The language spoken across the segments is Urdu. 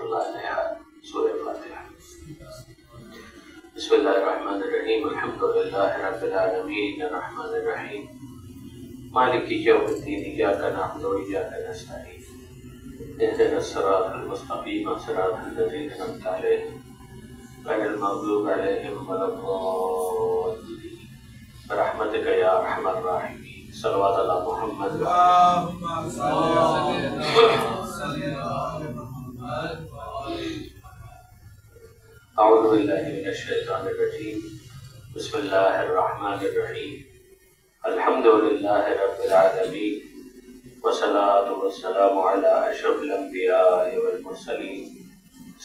اللہ علیہ سورہ فاتحہ۔ بسم اللہ الرحمن الرحیم، الحمد للہ رب العالمین الرحمن الرحیم مالک یوم الدین، ایاک نعبد و ایاک نستعین، اهدنا الصراط المستقیم صراط الذین انعمت علیہم غیر المغضوب علیہم ولا الضالین برحمتک یا ارحم الراحمین۔ صلوات علی محمد اللهم صل على محمد۔ اعوذ باللہ من الشیطان الرجیم، بسم اللہ الرحمن الرحیم، الحمد للہ رب العالمین، والصلاة والسلام علی اشرف الانبیاء والمرسلین،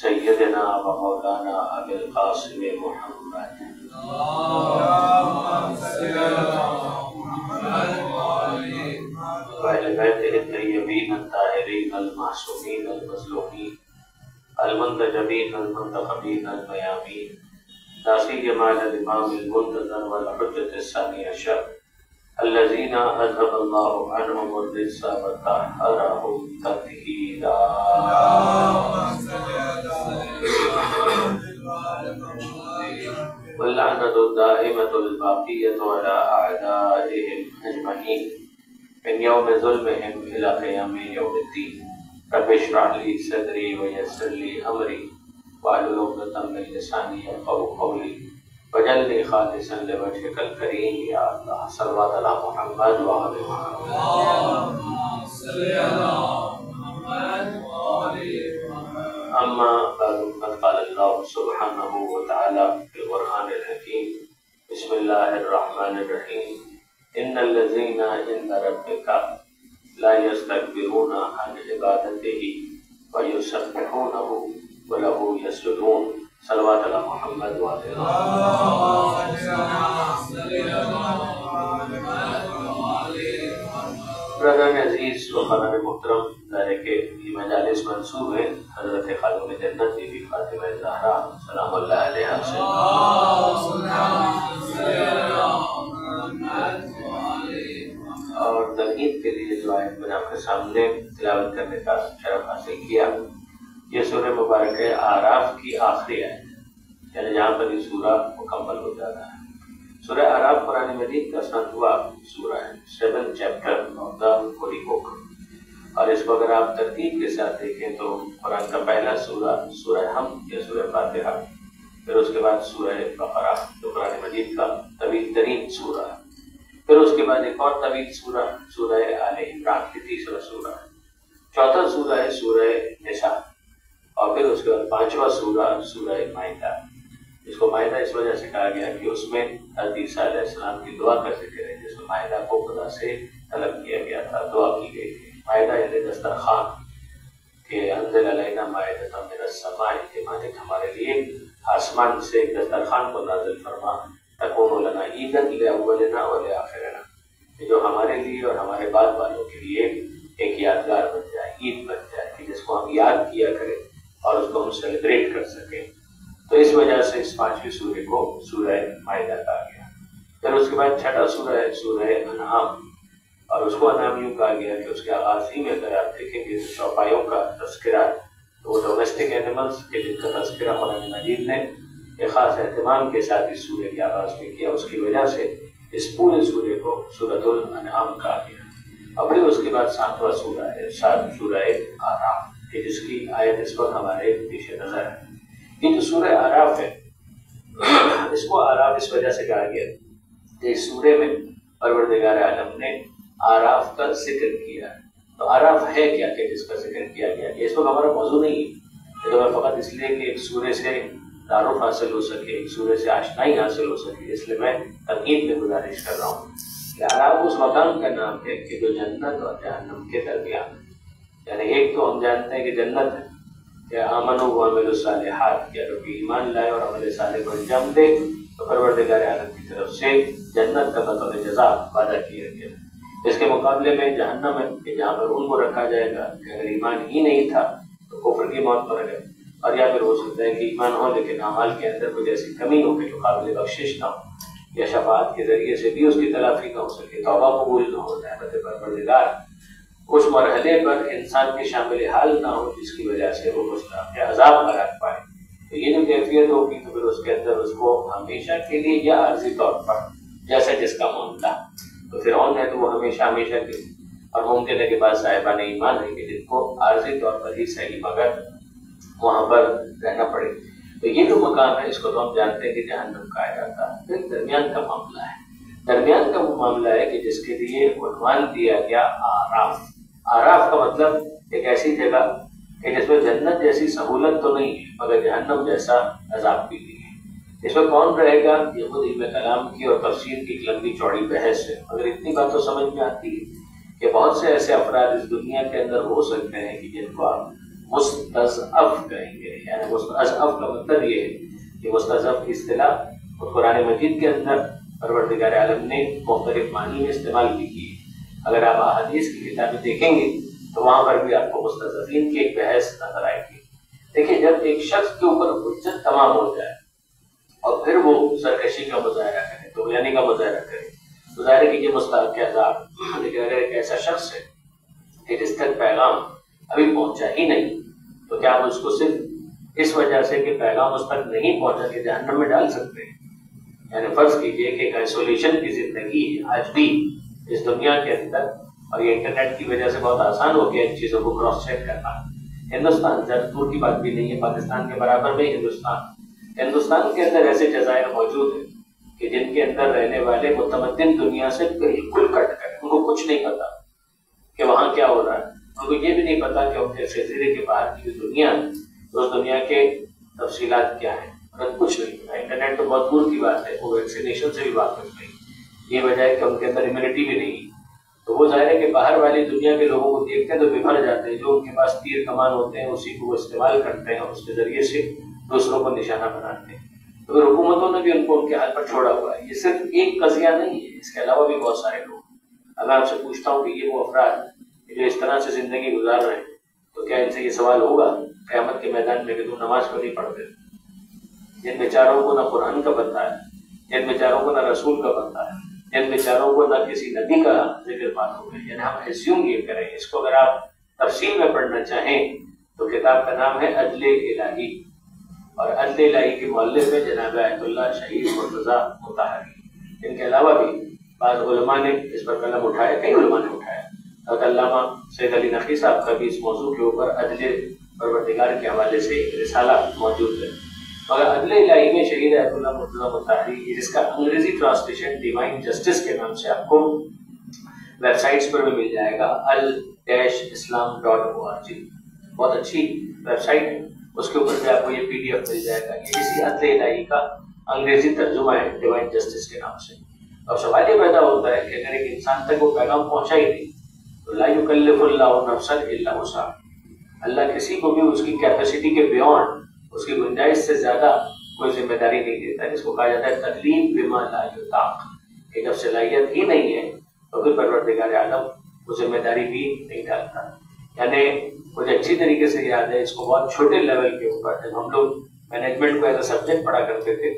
سیدنا و مولانا ابی القاسم محمد اللهم صل على محمد وعلى بیتہ الطیبین الطاہرین المعصومین المظلومین المنتجبین المنتخبین المیامین، لا سیما الامام المنتظر والحجۃ الثانی عشر الذین اذهب اللہ عنہم الرجس وطہرہم تطہیرا۔ واللعنۃ الدائمۃ الباقیۃ علی اعدائہم اجمعین من یوم ظلمہم الی قیام یوم الدین۔ رب اشرح لی صدری ویسر لی امری واحلل عقدۃ من لسانی یفقہوا قولی واجعلنی خالصا لوجہک الکریم یا اللہ۔ صلوات علی محمد وآل محمد۔ اللهم صل على محمد وآل محمد۔ اما بعد فقد قال اللہ سبحانہ وتعالی فی القرآن الحکیم، بسم اللہ الرحمن الرحیم، ان الذین عند ربک لا يستكبرون عن عبادته ويسبحونه وله يسجدون۔ صلوات علی محمد وآل محمد۔ برادران عزیز و خانان محترم، ظاہر ہے کہ یہ مجالس منسوب ہیں حضرت خاتون جنت بی بی فاطمہ زہرا سلام اللہ علیہا سے، اور ترغیب کے لیے جو آیت میں نے آپ کے سامنے تلاوت کرنے کا شرف حاصل کیا، یہ سورہ مبارک اعراف کی آخری آیت، یعنی جہاں پر یہ سورہ مکمل ہو جاتا ہے۔ سورہ اعراف قرآن مجید کا 7واں سورہ ہے، 7 چیپٹر آف دا ہولی بک، اور اس کو اگر آپ ترتیب کے ساتھ دیکھیں تو قرآن کا پہلا سورہ سورہ حمد یا سورہ فاتحہ، پھر اس کے بعد سورہ بقرہ جو قرآن مجید کا طویل ترین سورہ ہے، پھر اس کے بعد ایک اور طویل سورہ سورہ آل عمران کی تیسرا سورہ ہے، چوتھا سورہ ہے سورہ نساء، اور پھر اس کے بعد 5واں سورہ سورہ مائدہ۔ اس کو مائدہ اس وجہ سے کہا گیا کہ اس میں حضرت عیسیٰ علیہ السلام کی دعا کا ذکر ہے، جس میں مائدہ کو خدا سے طلب کیا گیا تھا، دعا کی گئی تھی۔ مائدہ یعنی دسترخوان، کہ انزل علینا مائدۃ من السماء، کہ مالک ہمارے لیے آسمان سے ایک دسترخوان کو نازل فرما، تکون لنا عیدا لاولنا ولآخرنا، کہ جو ہمارے لیے اور ہمارے بعد والوں کے لیے ایک یادگار بن جائے، عید بن جائے، کہ جس کو ہم یاد کیا کریں اور اس کو ہم سیلیبریٹ کر سکیں۔ تو اس وجہ سے اس 5ویں سورہ کو سورہ مائدہ کہا گیا۔ پھر اس کے بعد 6واں سورہ ہے سورہ انعام، اور اس کو انعام یوں کہا گیا کہ اس کے آغاز ہی میں اگر آپ دیکھیں گے تو چوپایوں کا تذکرہ، تو وہ ڈومیسٹک اینیملز کے جن کا تذکرہ قرآن مجید نے ایک خاص اہتمام کے ساتھ اس سورہ کے آغاز میں کیا، اس کی وجہ سے اس پورے سورہ کو سورۃ الانعام کہا گیا۔ اور پھر اس کے بعد 7واں سورہ ہے سورہ اعراف، کہ جس کی آیت اس وقت ہمارے پیش نظر ہے۔ یہ جو سورہ اعراف ہے، اس کو اعراف اس وجہ سے کہا گیا کہ اس سورے میں پروردگار عالم نے اعراف کا ذکر کیا۔ تو اعراف ہے کیا کہ جس کا ذکر کیا گیا؟ یہ اس وقت ہمارا موضوع نہیں ہے، یہ تو میں فقط اس لیے کہ ایک سورے سے تعارف حاصل ہو سکے، ایک سورے سے آشنائی حاصل ہو سکے، اس لیے میں تنقید میں گزارش کر رہا ہوں کہ اعراف اس مقام کا نام ہے کہ جو جنت اور جہنم کے درمیان، یعنی ایک تو ہم جانتے ہیں کہ جنت ہے کہ آمنوا وعملوا الصالحات، کہ اگر کوئی ایمان لائے اور عمل صالح کو انجام دے تو پروردگار عالم کی طرف سے جنت کا بطور جزا وعدہ کیا گیا۔ اس کے مقابلے میں جہنم ہے کہ جہاں پر ان کو رکھا جائے گا کہ اگر ایمان ہی نہیں تھا تو کفر کی موت پر گئے، اور یا پھر ہو سکتا ہے کہ ایمان ہو لیکن اعمال کے اندر کوئی ایسی کمی ہو کہ جو قابل بخشش نہ ہو، یا شفاعت کے ذریعے سے بھی اس کی تلافی نہ ہو سکے، توبہ قبول نہ ہو، رحمت پروردگار اس مرحلے پر انسان کے شامل حال نہ ہو جس کی وجہ سے وہ مستحق عذاب نہ رکھ پائے. تو یہ جو کیفیت ہوگی تو پھر اس کے اندر اس کو ہمیشہ کے لیے یا عارضی طور پر جیسا جس کا معاملہ. تو فرعون ہے تو وہ ہمیشہ ہمیشہ کے لیے، اور ممکن ہے کہ بعض صاحبان ایمان ہے کہ جن کو عارضی طور پر ہی صحیح مگر وہاں پر رہنا پڑے. تو یہ جو مقام ہے اس کو تو ہم جانتے ہیں کہ جہنم کہا جاتا ہے. پھر درمیان کا معاملہ ہے. درمیان کا وہ معاملہ ہے کہ جس کے لیے عنوان دیا گیا آراف. آراف کا مطلب ایک ایسی جگہ کہ جس میں جنت جیسی سہولت تو نہیں ہے مگر جہنم جیسا عذاب بھی نہیں ہے. اس میں کون رہے گا یہ خود علم کلام کی اور تفسیر کی ایک لمبی چوڑی بحث ہے. مگر اتنی بات تو سمجھ میں آتی ہے کہ بہت سے ایسے افراد اس دنیا کے اندر ہو سکتے ہیں کہ جن کو آپ مستضعف کہیں گے. یعنی مستضعف کا مطلب یہ ہے کہ مستضعف کی اصطلاح قرآن مجید کے اندر پروردگار عالم نے مختلف معنی میں استعمال بھی کی. اگر آپ احادیث کی کتابیں دیکھیں گے تو وہاں پر بھی آپ کو مستضعفین کی ایک بحث نظر آئے گی. دیکھیں جب ایک شخص کے اوپر حجت تمام ہو جائے اور پھر وہ سرکشی کا مظاہرہ کرے، طغیانی کا مظاہرہ کرے، تو ظاہر ہے کہ یہ مستحق عذاب. لیکن اگر ایک ایسا شخص ہے کہ جس تک پیغام ابھی پہنچا ہی نہیں تو کیا آپ اس کو صرف اس وجہ سے کہ پیغام اس تک نہیں پہنچا کہ جہنم میں ڈال سکتے ہیں؟ یعنی فرض کیجئے کہ ایک آئسولیشن کی زندگی ہے آج بھی اس دنیا کے اندر، اور یہ انٹرنیٹ کی وجہ سے بہت آسان ہو گیا ان چیزوں کو کراس چیک کرنا. ہندوستان زیادہ دور کی بات بھی نہیں ہے، پاکستان کے برابر میں ہندوستان کے اندر ایسے جزائر موجود ہیں کہ جن کے اندر رہنے والے متمدن دنیا سے بالکل کٹ کر، ان کو کچھ نہیں پتا کہ وہاں کیا ہو رہا ہے. ان کو یہ بھی نہیں پتا کہ ان کے جزیرے کے باہر کی دنیا اس دنیا کے تفصیلات کیا ہیں، مگر کچھ نہیں پتا. انٹرنیٹ تو بہت دور کی بات ہے، وہ ویکسینیشن سے بھی واقف نہیں. یہ وجہ ہے کہ ان کے اندر امیونٹی بھی نہیں. تو وہ ظاہر ہے کہ باہر والی دنیا کے لوگوں کو دیکھتے ہیں تو ببھر جاتے ہیں. جو ان کے پاس تیر کمان ہوتے ہیں اسی کو وہ استعمال کرتے ہیں اور اس کے ذریعے سے دوسروں کو نشانہ بناتے ہیں. تو پھر حکومتوں نے بھی ان کو ان کے حال پر چھوڑا ہوا ہے. یہ صرف ایک قضیہ نہیں ہے، اس کے علاوہ بھی بہت سارے لوگ. اگر آپ سے پوچھتا ہوں کہ یہ وہ افراد جو اس طرح سے زندگی گزار رہے ہیں تو کیا ان سے یہ سوال ہوگا قیامت کے میدان میں کہ تم نماز کو نہیں پڑھتے؟ جن بیچاروں کو نہ قرآن کا پتہ ہے، جن بیچاروں کو نہ رسول کا پتہ ہے، جن بیچاروں کو نہ کسی نبی کا ذکر معلوم ہے. یعنی ہم ایزیوم یہ کریں. اس کو اگر آپ تفصیل میں پڑھنا چاہیں تو کتاب کا نام ہے عدل الہی، اور عدل الہی کے مؤلف ہے جناب آیت اللہ شہید مرتضیٰ مطہری. ان کے علاوہ بھی بعض علماء نے اس پر قلم اٹھایا، کئی علماء نے اٹھایا. علامہ سید علی نقوی صاحب کا بھی اس موضوع کے اوپر عدل پروردگار کے حوالے سے ایک رسالہ موجود ہے. مگر عدل الہی میں شہید آیت اللہ مرتضیٰ مطہری، جس کا انگریزی ٹرانسلیشن ڈیوائن جسٹس کے نام سے آپ کو ویب سائٹس پر بھی مل جائے گا، al-islam.org. بہت اچھی ویب سائٹ ہے. اس کے اوپر سے آپ کو یہ PDF مل جائے گا. یہ اسی عدل الہی کا انگریزی ترجمہ ہے ڈیوائن جسٹس کے نام سے. اور سوال یہ پیدا ہوتا ہے کہ اگر ایک انسان تک وہ پیغام پہنچا ہی نہیں تو لا یکلف اللہ نفسا الا وسعہا، اللہ کسی کو بھی اس کی کیپیسٹی کے بیونڈ، اس کی گنجائش سے زیادہ کوئی ذمہ داری نہیں دیتا. جس کو کہا جاتا ہے تکلیف بما لا یطاق، کہ جب صلاحیت ہی نہیں ہے تو پھر پروردگار عالم وہ ذمہ داری بھی نہیں ڈالتا. یعنی مجھے اچھی طریقے سے یاد ہے، اس کو بہت چھوٹے لیول کے اوپر جب ہم لوگ مینجمنٹ کو ایز اے سبجیکٹ پڑھا کرتے تھے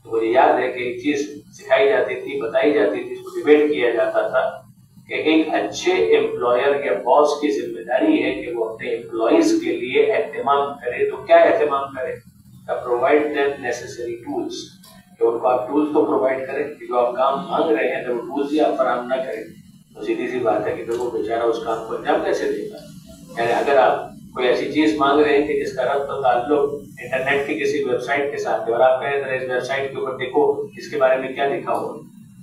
تو مجھے یاد ہے کہ ایک چیز سکھائی جاتی تھی، بتائی جاتی تھی، اس کو ڈیبیٹ کیا جاتا تھا کہ ایک اچھے امپلائر یا باس کی ذمہ داری ہے کہ وہ اپنے امپلائیز کے لیے اہتمام کرے. تو کیا اہتمام کرے؟ پرووائڈ دیم نیسیسری ٹولس، کہ ان کو آپ ٹولس کو پرووائڈ کریں کہ جو آپ کام مانگ رہے ہیں تو وہ ٹولس ہی آپ فراہم نہ کریں تو سیدھی سی بات ہے کہ پھر وہ بیچارہ اس کام کو انجام کیسے دے گا. یعنی اگر آپ کوئی ایسی چیز مانگ رہے ہیں کہ جس کا ربط و تعلق انٹرنیٹ کی کسی ویب سائٹ کے ساتھ ہے اور آپ کہیں ذرا اس ویب سائٹ کے اوپر دیکھو اس کے بارے میں کیا لکھا ہوا،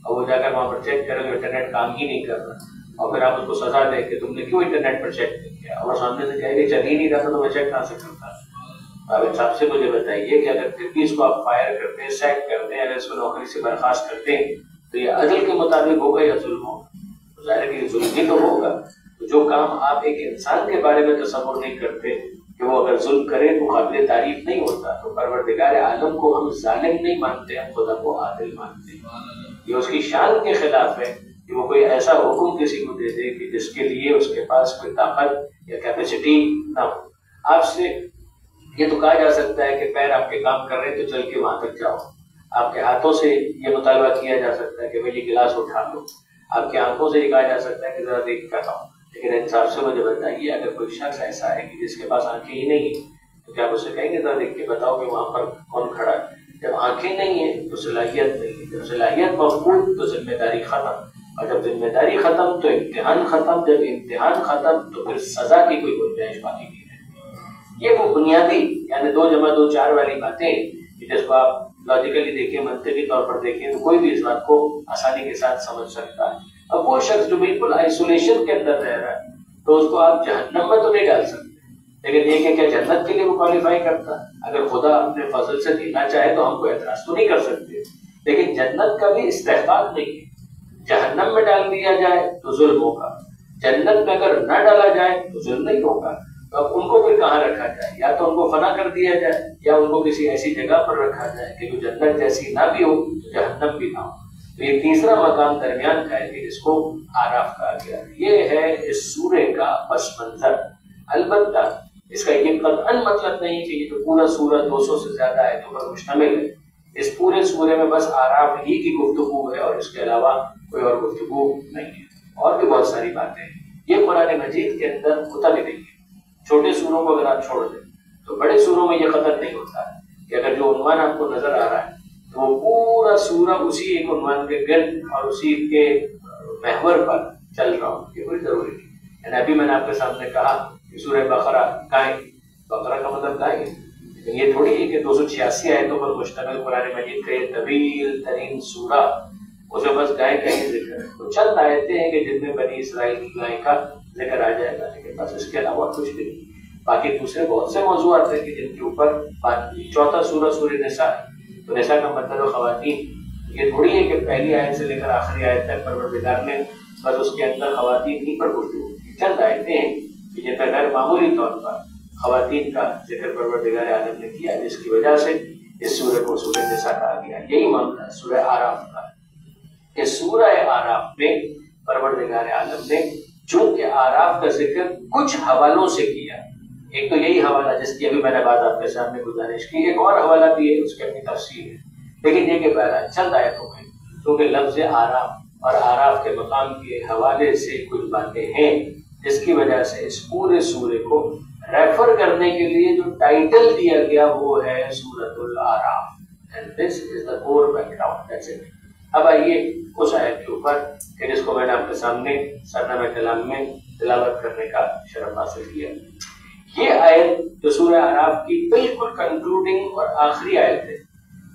اور وہ جا کر وہاں پر چیک کرے تو انٹرنیٹ کام ہی نہیں کر رہا، اور پھر آپ اس کو سزا دیں کہ تم نے کیوں انٹرنیٹ پر چیک نہیں کیا، اور سامنے سے کہے کہ چل ہی نہیں رہا تھا تو میں چیک کہاں سے کرتا. اب انصاف سے مجھے بتائیے کہ اگر پھر بھی اس کو آپ فائر کرتے ہیں، سیک کرتے ہیں، اگر اس کو نوکری سے برخاست کرتے ہیں تو یہ عدل کے مطابق ہوگا یا ظلم ہوگا؟ تو ظاہر ہے کہ یہ ظلم ہی تو ہوگا. تو جو کام آپ ایک انسان کے بارے میں تصور نہیں کرتے کہ وہ اگر ظلم کرے تو قابل تعریف نہیں ہوتا، تو پروردگار عالم کو ہم ظالم نہیں مانتے، ہم خدا کو عادل مانتے ہیں. یہ اس کی شان کے خلاف ہے کہ وہ کوئی ایسا حکم کسی کو دے دے کہ جس کے لیے اس کے پاس کوئی طاقت یا کیپیسٹی نہ ہو. آپ سے یہ تو کہا جا سکتا ہے کہ پیر آپ کے کام کر رہے ہیں تو چل کے وہاں تک جاؤ. آپ کے ہاتھوں سے یہ مطالبہ کیا جا سکتا ہے کہ بھائی گلاس اٹھا لو. آپ کی آنکھوں سے یہ کہا جا سکتا ہے کہ ذرا دیکھ کر آؤ. لیکن انصاف سے مجھے بتائیے اگر کوئی شخص ایسا ہے کہ جس کے پاس آنکھیں ہی نہیں ہیں تو کیا آپ اسے کہیں گے ذرا دیکھ کے بتاؤ کہ وہاں پر کون کھڑا ہے؟ جب آنکھیں نہیں ہیں تو صلاحیت نہیں ہے، جب صلاحیت مفقود تو ذمہ داری ختم، اور جب ذمہ داری ختم تو امتحان ختم، جب امتحان ختم تو پھر سزا کی کوئی گنجائش باقی نہیں ہے۔ یہ وہ بنیادی یعنی 2 + 2 4 والی باتیں جس کو آپ لاجیکلی دیکھیں، منطقی طور پر دیکھیں تو کوئی بھی اس بات کو آسانی کے ساتھ سمجھ سکتا ہے۔ اب وہ شخص جو بالکل آئسولیشن کے اندر رہ رہا ہے تو اس کو آپ جہنم میں تو نہیں ڈال سکتے، لیکن یہ کہ کیا جنت کے لیے وہ کوالیفائی کرتا ہے؟ اگر خدا اپنے فضل سے دینا چاہے تو ہم کو اعتراض تو نہیں کر سکتے، لیکن جنت کا بھی استحقاق نہیں ہے۔ جہنم میں ڈال دیا جائے تو ظلم ہوگا، جنت میں اگر نہ ڈالا جائے تو ظلم نہیں ہوگا۔ تو اب ان کو پھر کہاں رکھا جائے؟ یا تو ان کو فنا کر دیا جائے یا ان کو کسی ایسی جگہ پر رکھا جائے کہ جو جنت جیسی نہ بھی ہو تو جہنم بھی نہ ہو۔ تو یہ تیسرا مقام درمیان کا ہے کہ جس کو آراف کہا گیا۔ یہ ہے اس سورے کا پس منظر۔ البتہ اس کا یہ قطعاً مطلب نہیں کہ یہ جو پورا سورہ 200 سے زیادہ آیتوں پر مشتمل ہے، اس پورے سورے میں بس آراف ہی کی گفتگو ہے اور اس کے علاوہ کوئی اور گفتگو نہیں ہے، اور بھی بہت ساری باتیں ہیں۔ یہ قرآن مجید کے اندر ہوتا بھی نہیں ہے۔ چھوٹے سوروں کو اگر آپ چھوڑ دیں تو بڑے سوروں میں یہ خطر نہیں ہوتا کہ اگر جو عنوان آپ کو نظر آ رہا ہے تو وہ پورا سورہ اسی ایک عنوان کے گرد اور اسی کے محور پر چل رہا ہو، یہ کوئی ضروری نہیں۔ یعنی ابھی میں نے آپ کے سامنے کہا کہ سورہ بقرہ گائیں، بقرہ کا مطلب گائیں، لیکن یہ تھوڑی ہے کہ 286 آیتوں پر مشتمل قرآن مجید کا یہ طویل ترین سورہ اس میں بس گائے کا ہی ذکر ہے۔ تو چند آیتیں ہیں کہ جن میں بنی اسرائیل کی گائے کا ذکر آ جائے گا، لیکن بس اس کے علاوہ کچھ بھی نہیں۔ باقی دوسرے بہت سے موضوعات ہیں کہ جن کے اوپر بات کی۔ چوتھا سورہ سورہ نساء ہے، تو نساء کا مطلب خواتین۔ یہ تھوڑی ہے کہ پہلی آیت سے لے کر آخری آیت تک پروردگار نے بس اس کے اندر خواتین ہی پر گفتگو کی۔ چند آیتیں ہیں کہ جن پر غیر معمولی طور پر خواتین کا ذکر پروردگار عالم نے کیا، جس کی وجہ سے اس سورہ کو سورہ نساء کہا گیا۔ یہی معاملہ ہے سورہ آراف کا کہ سورہ آراف میں پروردگار عالم نے چونکہ آراف کا ذکر کچھ حوالوں سے کیا، ایک تو یہی حوالہ جس کی ابھی میں نے بات آپ کے سامنے گزارش کی، ایک اور حوالہ بھی ہے اس کی اپنی تفصیل ہے، لیکن یہ کہ بہرحال چند آیتوں میں کیونکہ لفظ آراف اور آراف کے مقام کے حوالے سے کچھ باتیں ہیں جس کی وجہ سے اس پورے سورے کو ریفر کرنے کے لیے جو ٹائٹل دیا گیا وہ ہے سورۃ الاعراف، and this is the core background, that's it۔ اب آئیے اس آیت کے اوپر کہ جس کو میں نے آپ کے سامنے سرنامہ کلام میں تلاوت کرنے کا شرف حاصل کیا۔ یہ آیت جو سورہ اعراف کی بالکل کنکلوڈنگ اور آخری آیت ہے،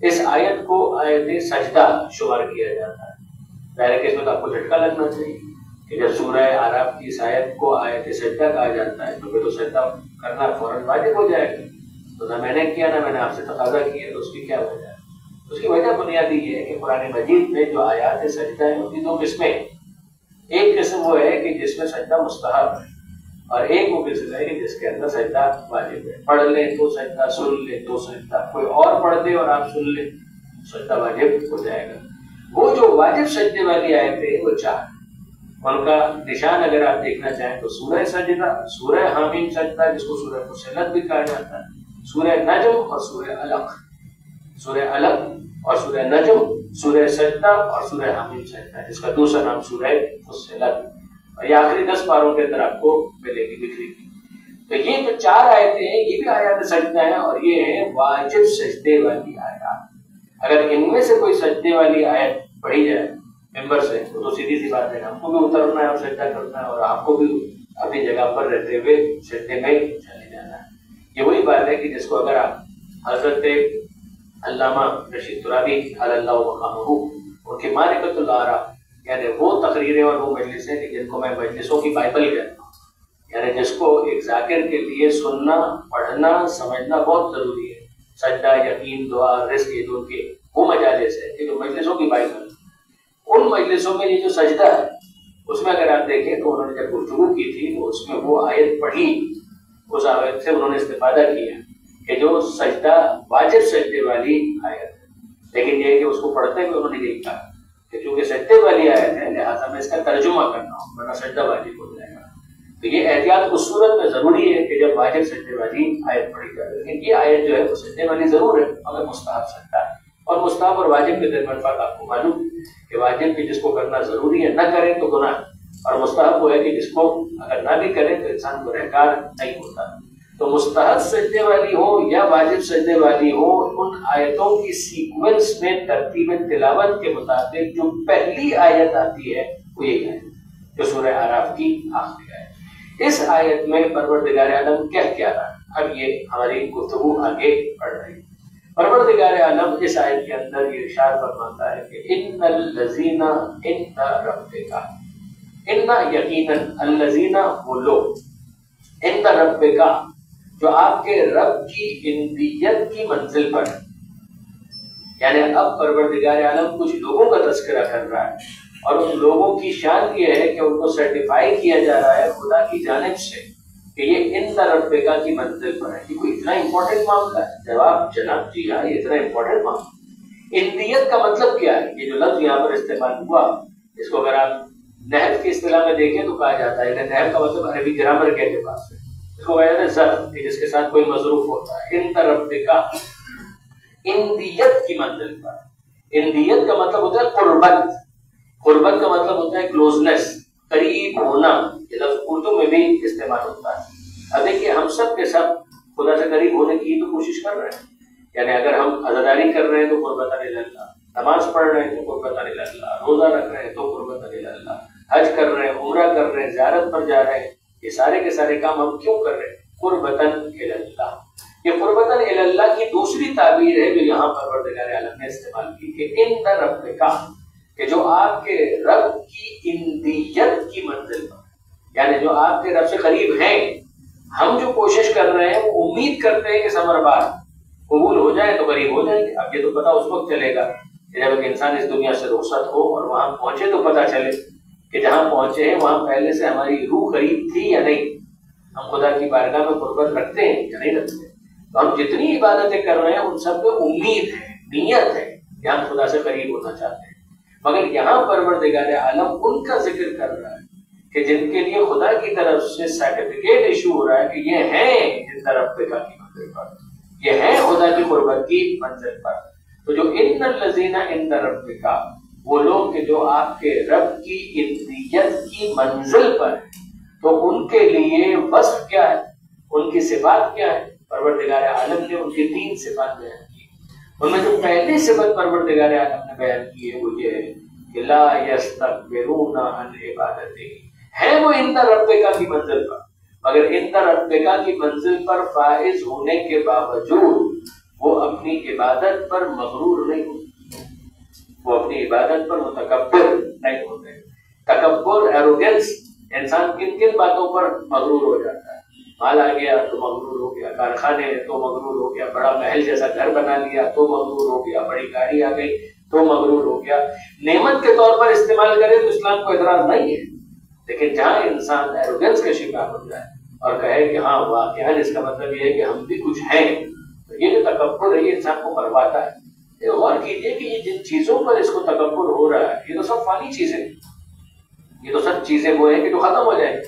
اس آیت کو آیت سجدہ شمار کیا جاتا ہے۔ ظاہر ہے کہ اس میں تو آپ کو جھٹکا لگنا چاہیے کہ جب سورہ اعراف کی اس آیت کو آیت سجدہ کہا جاتا ہے تو پھر تو سجدہ کرنا فوراً واجب ہو جائے گا۔ تو نہ میں نے کیا نہ میں نے آپ سے تقاضا کیا، تو اس کی کیا وجہ ہے؟ اس کی وجہ بنیادی یہ ہے کہ قرآن مجید میں جو آیات سجدہ ہیں ان کی 2 قسمیں ہیں۔ ایک قسم وہ ہے کہ جس میں سجدہ مستحب ہے، اور ایک وہ قسم ہے کہ جس کے اندر سجدہ واجب ہے۔ پڑھ لیں تو سجدہ، سن لیں تو سجدہ، کوئی اور پڑھ دے اور آپ سن لیں سجدہ واجب ہو جائے گا۔ وہ جو واجب سجدے والی آیتیں ہیں وہ 4، ان کا نشان اگر آپ دیکھنا چاہیں تو سورہ سجدہ، سورہ حامیم سجدہ جس کو سورہ فصلت بھی کہا جاتا ہے، سورہ نجم اور سورہ علق۔ سورہ علق اور سورہ نجم، سورہ سجدہ اور سورہ حامیم سجدہ جس کا دوسرا نام سورہ فصلت، اور یہ آخری 10 پاروں کے اندر آپ کو ملے گی بکھری کی۔ تو یہ جو 4 آیتیں ہیں یہ بھی آیات سجدہ ہیں اور یہ ہیں واجب سجدے والی آیات۔ اگر ان میں سے کوئی سجدے والی آیت پڑھی جائے ممبر سے تو سیدھی سی بات ہے ہم کو بھی اترنا ہے اور سجدہ کرنا ہے، اور آپ کو بھی اپنی جگہ پر رہتے ہوئے سجدے میں چلے جانا ہے۔ یہ وہی بات ہے کہ جس کو اگر آپ حضرت علامہ رشید ترابی علی اللہ مقامہ ان کی معرفت الاراء یعنی وہ تقریریں اور وہ مجلسیں کہ جن کو میں مجلسوں کی بائبل کہتا ہوں، یعنی جس کو ایک ذاکر کے لیے سننا، پڑھنا، سمجھنا بہت ضروری ہے۔ سجدہ، یقین، دعا، رزق، یہ ان کے وہ مجالس ہے کہ جو مجلسوں کی بائبل، ان مجلسوں میں یہ جو سجدہ ہے اس میں اگر آپ دیکھیں تو انہوں نے جب گفتگو کی تھی تو اس میں وہ آیت پڑھی، اس آیت سے انہوں نے استفادہ کیا کہ جو سجدہ واجب سجدے والی آیت ہے، لیکن یہ کہ اس کو پڑھتے ہوئے انہوں نے یہی کہا کہ چونکہ سجدے والی آیت ہے لہٰذا میں اس کا ترجمہ کرنا ہوں ورنہ سجدہ واجب ہو جائے گا۔ تو یہ احتیاط اس صورت میں ضروری ہے کہ جب واجب سجدے والی آیت پڑھی جائے، لیکن یہ آیت جو ہے وہ سجدے والی ضرور ہے مگر مستحب سجدہ ہے، اور مستحب اور واجب کے درمیان فرق آپ کو معلوم کہ واجب بھی جس کو کرنا ضروری ہے نہ کرے تو گناہ، اور مستحب وہ ہے کہ جس کو اگر نہ بھی کرے تو انسان گنہگار نہیں ہوتا. تو مستحب سجدے والی ہو یا واجب سجدے والی ہو، ان آیتوں کی سیکوینس میں ترتیب تلاوت کے مطابق جو پہلی آیت آتی ہے وہ یہی ہے جو سورہ اعراف کی آخری ہے. اس آیت میں پروردگار عالم کیا رہا ہے، اب یہ ہماری گفتگو آگے بڑھ رہی ہے. پروردگار عالم اس آیت کے اندر یہ ارشاد فرماتا ہے کہ ان الذین عند ربک، ان یقیناً الذین وہ لوگ عند ربک جو آپ کے رب کی اندیت کی منزل پر، یعنی اب پروردگار عالم کچھ لوگوں کا تذکرہ کر رہا ہے اور ان لوگوں کی شان یہ ہے کہ ان کو سرٹیفائی کیا جا رہا ہے خدا کی جانب سے کہ یہ عند ربک کی منزل پر ہے. یہ کوئی اتنا امپورٹنٹ معاملہ ہے؟ جواب جناب جی ہاں، یہ اتنا امپورٹنٹ معاملہ. اندیت کا مطلب کیا ہے؟ یہ جو لفظ یہاں پر استعمال ہوا، اس کو اگر آپ نحو کی اصطلاح میں دیکھیں تو کہا جاتا ہے کہ نحو کا مطلب عربی گرامر کے اعتبار سے اس کو کہا جاتا ہے ظرف، جس کے ساتھ کوئی مظروف ہوتا ہے. عند ربک اندیت کی منزل پر. اندیت کا مطلب ہوتا ہے قربت. قربت کا مطلب ہوتا ہے کلوزنس، قریب ہونا. یہ لفظ اردو میں بھی استعمال ہوتا ہے. اب دیکھیے ہم سب کے سب خدا سے قریب ہونے کی تو کوشش کر رہے ہیں. یعنی اگر ہم عزاداری کر رہے ہیں تو قربت اللہ، نماز پڑھ رہے ہیں تو قربت اللہ، روزہ رکھ رہے ہیں تو قربت اللہ، حج کر رہے ہیں، عمرہ کر رہے ہیں، زیارت پر جا رہے ہیں، یہ سارے کے سارے کام ہم کیوں کر رہے ہیں؟ قربتاً الی اللہ. یہ قربتاً الی اللہ کی دوسری تعبیر ہے جو یہاں پروردگار عالم نے استعمال کی کہ عند ربک، کہ جو آپ کے رب کی اندیت کی منزل پر، یعنی جو آپ کے رب سے قریب ہیں. ہم جو کوشش کر رہے ہیں وہ امید کرتے ہیں کہ ثمر بار قبول ہو جائے تو قریب ہو جائیں گے. اب یہ تو پتہ اس وقت چلے گا جب ایک انسان اس دنیا سے رخصت ہو اور وہاں پہنچے تو پتہ چلے کہ جہاں پہنچے ہیں وہاں پہلے سے ہماری روح قریب تھی یا نہیں، ہم خدا کی بارگاہ میں قربت رکھتے ہیں یا نہیں رکھتے. تو ہم جتنی عبادتیں کر رہے ہیں ان سب پہ امید ہے، نیت ہے کہ ہم خدا سے قریب ہونا چاہتے ہیں. مگر یہاں پروردگار عالم ان کا ذکر کر رہا ہے کہ جن کے لیے خدا کی طرف سے سرٹیفکیٹ ایشو ہو رہا ہے کہ یہ ہیں عند ربک کی منزل پر، یہ ہیں خدا کی قربت کی منزل پر. تو جو ان الذین عند ربک، وہ لوگ کہ جو آپ کے رب کی اندیت کی منزل پر ہیں، تو ان کے لیے وصف کیا ہے، ان کی صفات کیا ہے؟ پروردگار عالم نے ان کی 3 صفات بیان کی. ان میں جو پہلی صفت پروردگار عالم نے بیان کی ہے وہ یہ ہے کہ لا یستکبرون عن عبادتہ، ہے وہ عند ربک کی منزل پر، مگر عند ربک کی منزل پر فائز ہونے کے باوجود وہ اپنی عبادت پر مغرور نہیں ہوتے، وہ اپنی عبادت پر متکبر نہیں ہوتے. تکبر، ایروگنس، انسان کن کن باتوں پر مغرور ہو جاتا ہے؟ مال آ گیا تو مغرور ہو گیا، کارخانے تو مغرور ہو گیا، بڑا محل جیسا گھر بنا لیا تو مغرور ہو گیا، بڑی گاڑی آ گئی تو مغرور ہو گیا. نعمت کے طور پر استعمال کرے تو اسلام کو اعتراض نہیں ہے، لیکن جہاں انسان ایروگنس کا شکار ہو جائے اور کہے کہ ہاں واقعہ اس کا مطلب یہ ہے کہ ہم بھی کچھ ہیں، تو یہ جو تکبر ہے یہ انسان کو مرواتا ہے. غور کیجیے کہ یہ جن چیزوں پر اس کو تکبر ہو رہا ہے یہ تو سب فانی چیزیں، یہ تو سب چیزیں وہ ہیں کہ جو ختم ہو جائیں گی.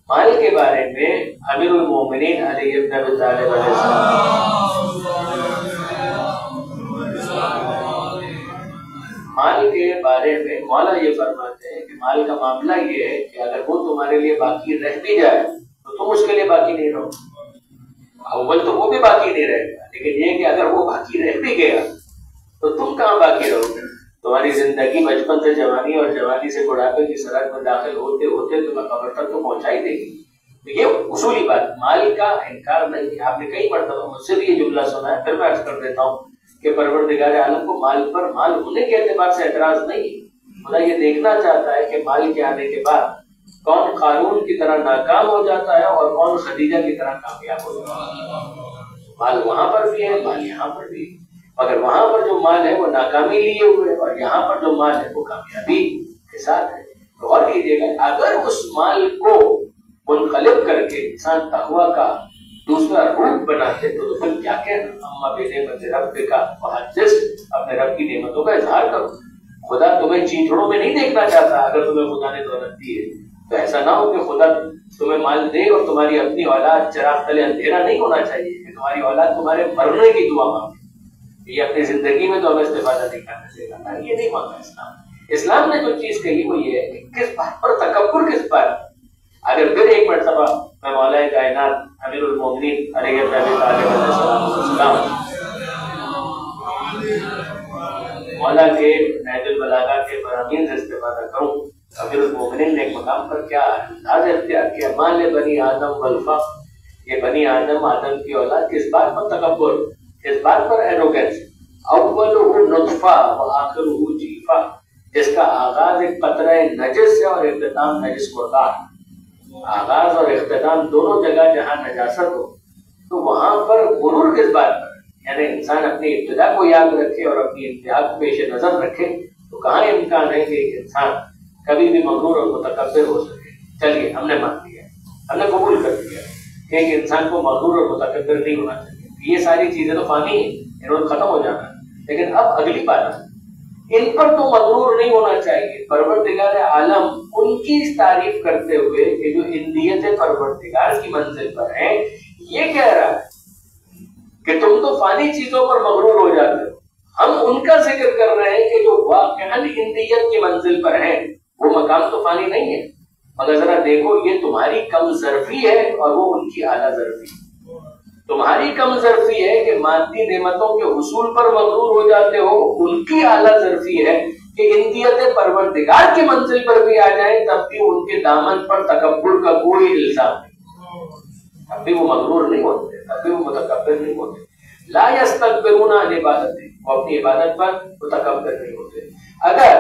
مال کے بارے میں امیر المومنین علی ابن ابی طالب علیہ مال کے بارے میں مولا یہ فرماتے ہیں کہ مال کا معاملہ یہ ہے کہ اگر وہ تمہارے لیے باقی رہ بھی جائے تو تم اس کے لیے باقی نہیں رہو. اول تو وہ بھی باقی نہیں رہے گا، لیکن یہ کہ اگر وہ باقی رہ بھی گیا تو تم کہاں باقی رہو گے؟ تمہاری زندگی بچپن سے جوانی اور جوانی سے بڑھاپے کی سرحد میں داخل ہوتے ہوتے تمہیں قبر تک تو پہنچا ہی دے گی. تو یہ اصولی بات، مال کا انکار نہیں ہے. آپ نے کئی مرتبہ مجھ سے بھی یہ جملہ سنا ہے، پھر میں عرض کر دیتا ہوں کہ پروردگار عالم کو مال پر مال ہونے کے اعتبار سے اعتراض نہیں ہے. خدا یہ دیکھنا چاہتا ہے کہ مال کے آنے کے بعد کون قارون کی طرح ناکام ہو جاتا ہے اور کون خدیجہ کی طرح کامیاب ہو جاتا ہے. مال وہاں پر بھی ہے، مال یہاں پر بھی ہے، مگر وہاں پر جو مال ہے وہ ناکامی لیے ہوئے اور یہاں پر جو مال ہے وہ کامیابی کے ساتھ ہے. غور کیجیے گا، اگر اس مال کو منقلب کر کے انسان تقویٰ کا دوسرا روپ بناتے تو پھر کیا کہنا، اما بنعمت ربک فحدث، اپنے رب کی نعمتوں کا اظہار کرو. خدا تمہیں چیتڑوں میں نہیں دیکھنا چاہتا. اگر تمہیں خدا نے دولت دی ہے تو ایسا نہ ہو کہ خدا تمہیں مال دے اور تمہاری اپنی اولاد چراغ تلے اندھیرا نہیں ہونا چاہیے کہ تمہاری اولاد تمہارے مرنے کی دعا مانگے. یہ اپنی زندگی میں تو ہمیں استفادہ نہیں کرنا دے گا، یہ نہیں مانگا اسلام. اسلام نے جو چیز کہی وہ یہ ہے کہ کس بات پر تکبر، کس بات پر. اگر پھر ایک مرتبہ میں مولا کائنات امیر المومنین علیہ السلام مولا کے نہج البلاغہ کے فرامین سے استفادہ کروں. امیر المومنین نے ایک مقام پر کیا انداز اختیار کیا، مال بنی آدم والفا، یہ بنی آدم، آدم کی اولاد کس بات پر تکبر، کس بات پر ایروگنس. اولہ نطفہ وآخرہ جیفہ، جس کا آغاز ایک قطرہ نجس ہے اور اختتام نجس مردار. آغاز اور اختتام دونوں جگہ جہاں نجاست ہو تو وہاں پر غرور کس بات پر، یعنی انسان اپنی ابتدا کو یاد رکھے اور اپنی انتہا کو پیش نظر رکھے تو کہاں امکان ہے کہ ایک انسان کبھی بھی مغرور اور متکبر ہو سکے. چلیے ہم نے مان لیا، ہم نے قبول کر دیا کہ ایک انسان کو مغرور اور متکبر نہیں ہونا چاہیے. یہ ساری چیزیں تو فانی ہیں، انہوں نے ختم ہو جانا. لیکن اب اگلی بات، ان پر تو مغرور نہیں ہونا چاہیے. پروردگار عالم ان کی تعریف کرتے ہوئے کہ جو اندیت پروردگار کی منزل پر ہیں یہ کہہ رہا ہے کہ تم تو فانی چیزوں پر مغرور ہو جاتے ہو. ہم ان کا ذکر کر رہے ہیں کہ جو واقعاً اندیت کی منزل پر ہیں وہ مقام تو فانی نہیں ہے، مگر ذرا دیکھو یہ تمہاری کم ظرفی ہے اور وہ ان کی اعلیٰ ظرفی. تمہاری کم ظرفی ہے کہ مادی نعمتوں کے حصول پر مغرور ہو جاتے ہو، ان کی اعلیٰ ظرفی ہے کہ اندیت پروردگار کی منزل پر بھی آ جائیں تب بھی ان کے دامن پر تکبر کا کوئی الزام نہیں، تب بھی وہ مغرور نہیں ہوتے، تب بھی وہ متکبر نہیں ہوتے. لا یستکبرون عن عبادتہ، وہ اپنی عبادت پر متکبر نہیں ہوتے. اگر